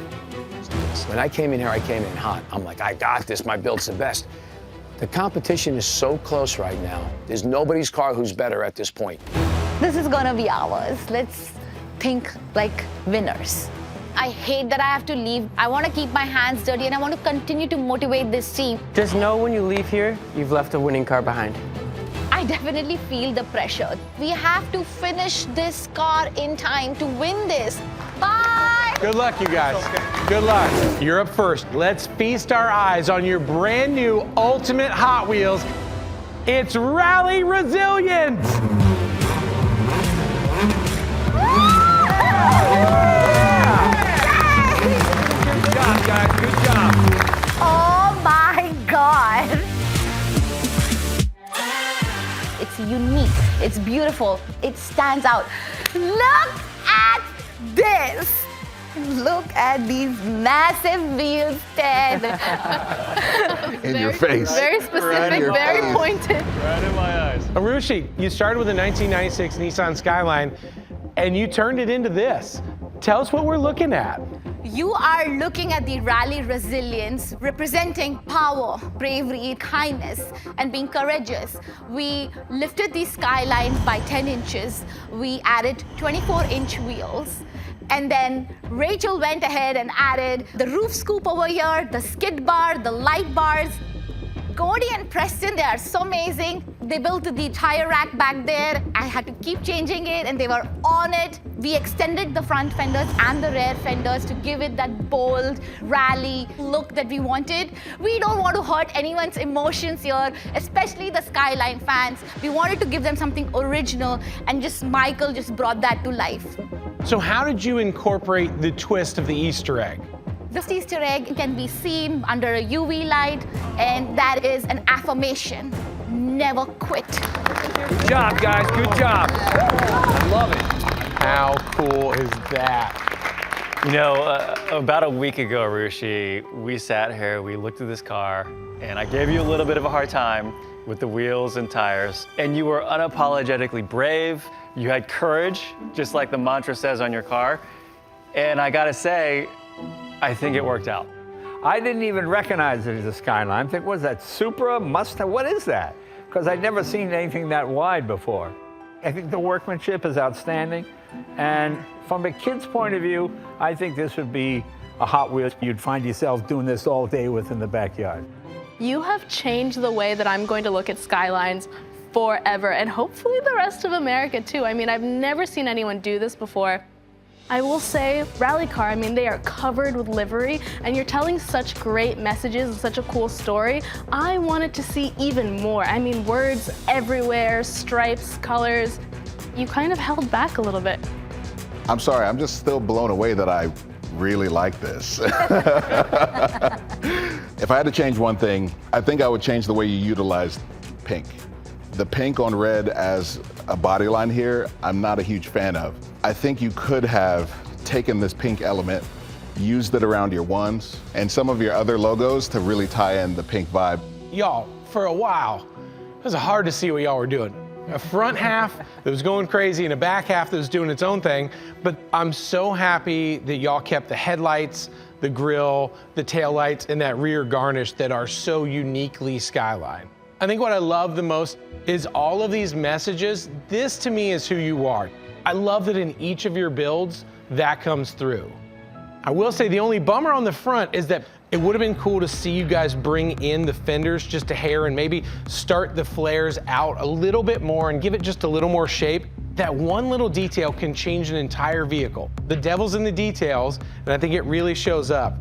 When I came in here, I came in hot. I'm like, I got this, my build's the best. The competition is so close right now. There's nobody's car who's better at this point. This is gonna be ours. Let's think like winners. I hate that I have to leave. I want to keep my hands dirty and I want to continue to motivate this team. Just know when you leave here, you've left a winning car behind. I definitely feel the pressure. We have to finish this car in time to win this. Bye! Good luck, you guys. Good luck. You're up first. Let's feast our eyes on your brand new Ultimate Hot Wheels. It's Rally Resilience! Good job, guys. Good job. Oh my God. It's unique. It's beautiful. It stands out. Look at this. Look at these massive wheels, Ted. In your face. Very specific, very pointed. Right in my eyes. Arushi, you started with a 1996 Nissan Skyline and you turned it into this. Tell us what we're looking at. You are looking at the Rally Resilience, representing power, bravery, kindness, and being courageous. We lifted the Skyline by 10 inches. We added 24-inch wheels. And then Rachel went ahead and added the roof scoop over here, the skid bar, the light bars. Cody and Preston, they are so amazing. They built the tire rack back there. I had to keep changing it and they were on it. We extended the front fenders and the rear fenders to give it that bold rally look that we wanted. We don't want to hurt anyone's emotions here, especially the Skyline fans. We wanted to give them something original and Michael just brought that to life. So how did you incorporate the twist of the Easter egg? This Easter egg can be seen under a UV light, and that is an affirmation. Never quit. Good job, guys. Good job. I love it. How cool is that? You know, about a week ago, Arushi, we sat here, we looked at this car, and I gave you a little bit of a hard time with the wheels and tires, and you were unapologetically brave. You had courage, just like the mantra says on your car. And I gotta say, I think it worked out. I didn't even recognize it as a Skyline. I think, what is that, Supra, Mustang? What is that? Because I'd never seen anything that wide before. I think the workmanship is outstanding. And from a kid's point of view, I think this would be a Hot Wheels you'd find yourself doing this all day with in the backyard. You have changed the way that I'm going to look at Skylines forever, and hopefully the rest of America too. I mean, I've never seen anyone do this before. I will say, Rally Car, I mean, they are covered with livery, and you're telling such great messages and such a cool story. I wanted to see even more. I mean, words everywhere, stripes, colors. You kind of held back a little bit. I'm sorry, I'm just still blown away that I really like this. If I had to change one thing, I think I would change the way you utilize pink. The pink on red as a body line here, I'm not a huge fan of. I think you could have taken this pink element, used it around your ones, and some of your other logos to really tie in the pink vibe. Y'all, for a while, it was hard to see what y'all were doing. A front half that was going crazy and a back half that was doing its own thing, but I'm so happy that y'all kept the headlights, the grille, the taillights, and that rear garnish that are so uniquely Skyline. I think what I love the most is all of these messages. This to me is who you are. I love that in each of your builds, that comes through. I will say the only bummer on the front is that it would have been cool to see you guys bring in the fenders just a hair and maybe start the flares out a little bit more and give it just a little more shape. That one little detail can change an entire vehicle. The devil's in the details, and I think it really shows up.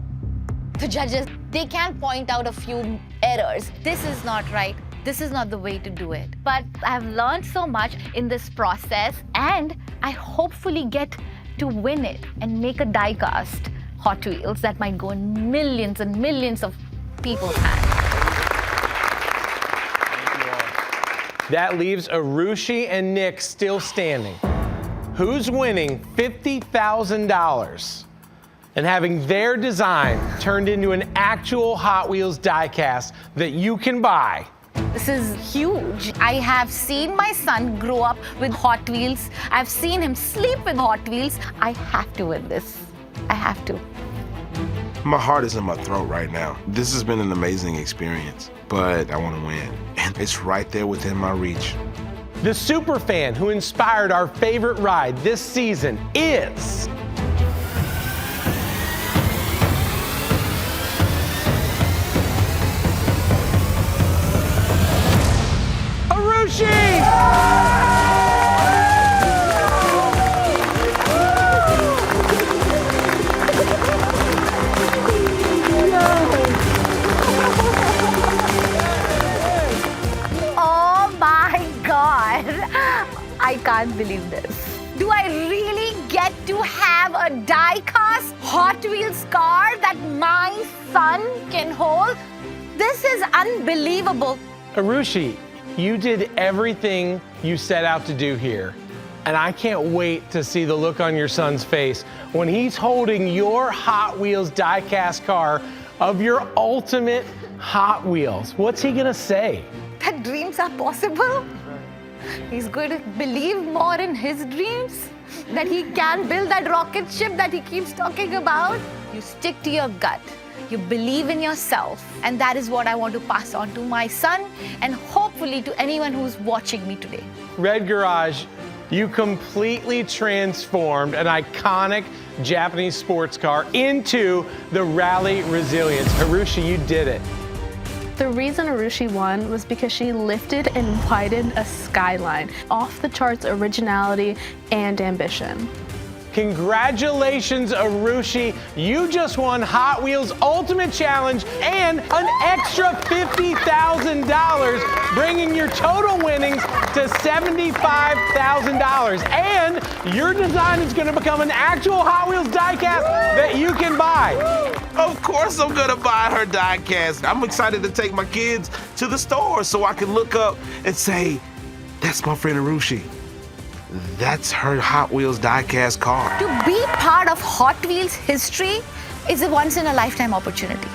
The judges, they can point out a few errors. This is not right. This is not the way to do it. But I've learned so much in this process, and I hopefully get to win it and make a die-cast Hot Wheels that might go in millions and millions of people's hands. That leaves Arushi and Nick still standing. Who's winning $50,000 and having their design turned into an actual Hot Wheels die-cast that you can buy? This is huge. I have seen my son grow up with Hot Wheels. I've seen him sleep with Hot Wheels. I have to win this. I have to. My heart is in my throat right now. This has been an amazing experience, but I want to win. And it's right there within my reach. The superfan who inspired our favorite ride this season is... Arushi! Oh my God. I can't believe this. Do I really get to have a die-cast Hot Wheels car that my son can hold? This is unbelievable. Arushi, you did everything you set out to do here. And I can't wait to see the look on your son's face when he's holding your Hot Wheels die-cast car of your ultimate Hot Wheels. What's he gonna say? That dreams are possible. He's going to believe more in his dreams, that he can build that rocket ship that he keeps talking about. You stick to your gut. You believe in yourself. And that is what I want to pass on to my son and hopefully to anyone who's watching me today. Red Garage, you completely transformed an iconic Japanese sports car into the Rally Resilience. Arushi, you did it. The reason Arushi won was because she lifted and widened a Skyline. Off the charts originality and ambition. Congratulations, Arushi. You just won Hot Wheels Ultimate Challenge and an extra $50,000, bringing your total winnings to $75,000. And your design is going to become an actual Hot Wheels diecast that you can buy. Of course I'm gonna buy her diecast. I'm excited to take my kids to the store so I can look up and say, that's my friend Arushi. That's her Hot Wheels diecast car. To be part of Hot Wheels history is a once-in-a-lifetime opportunity.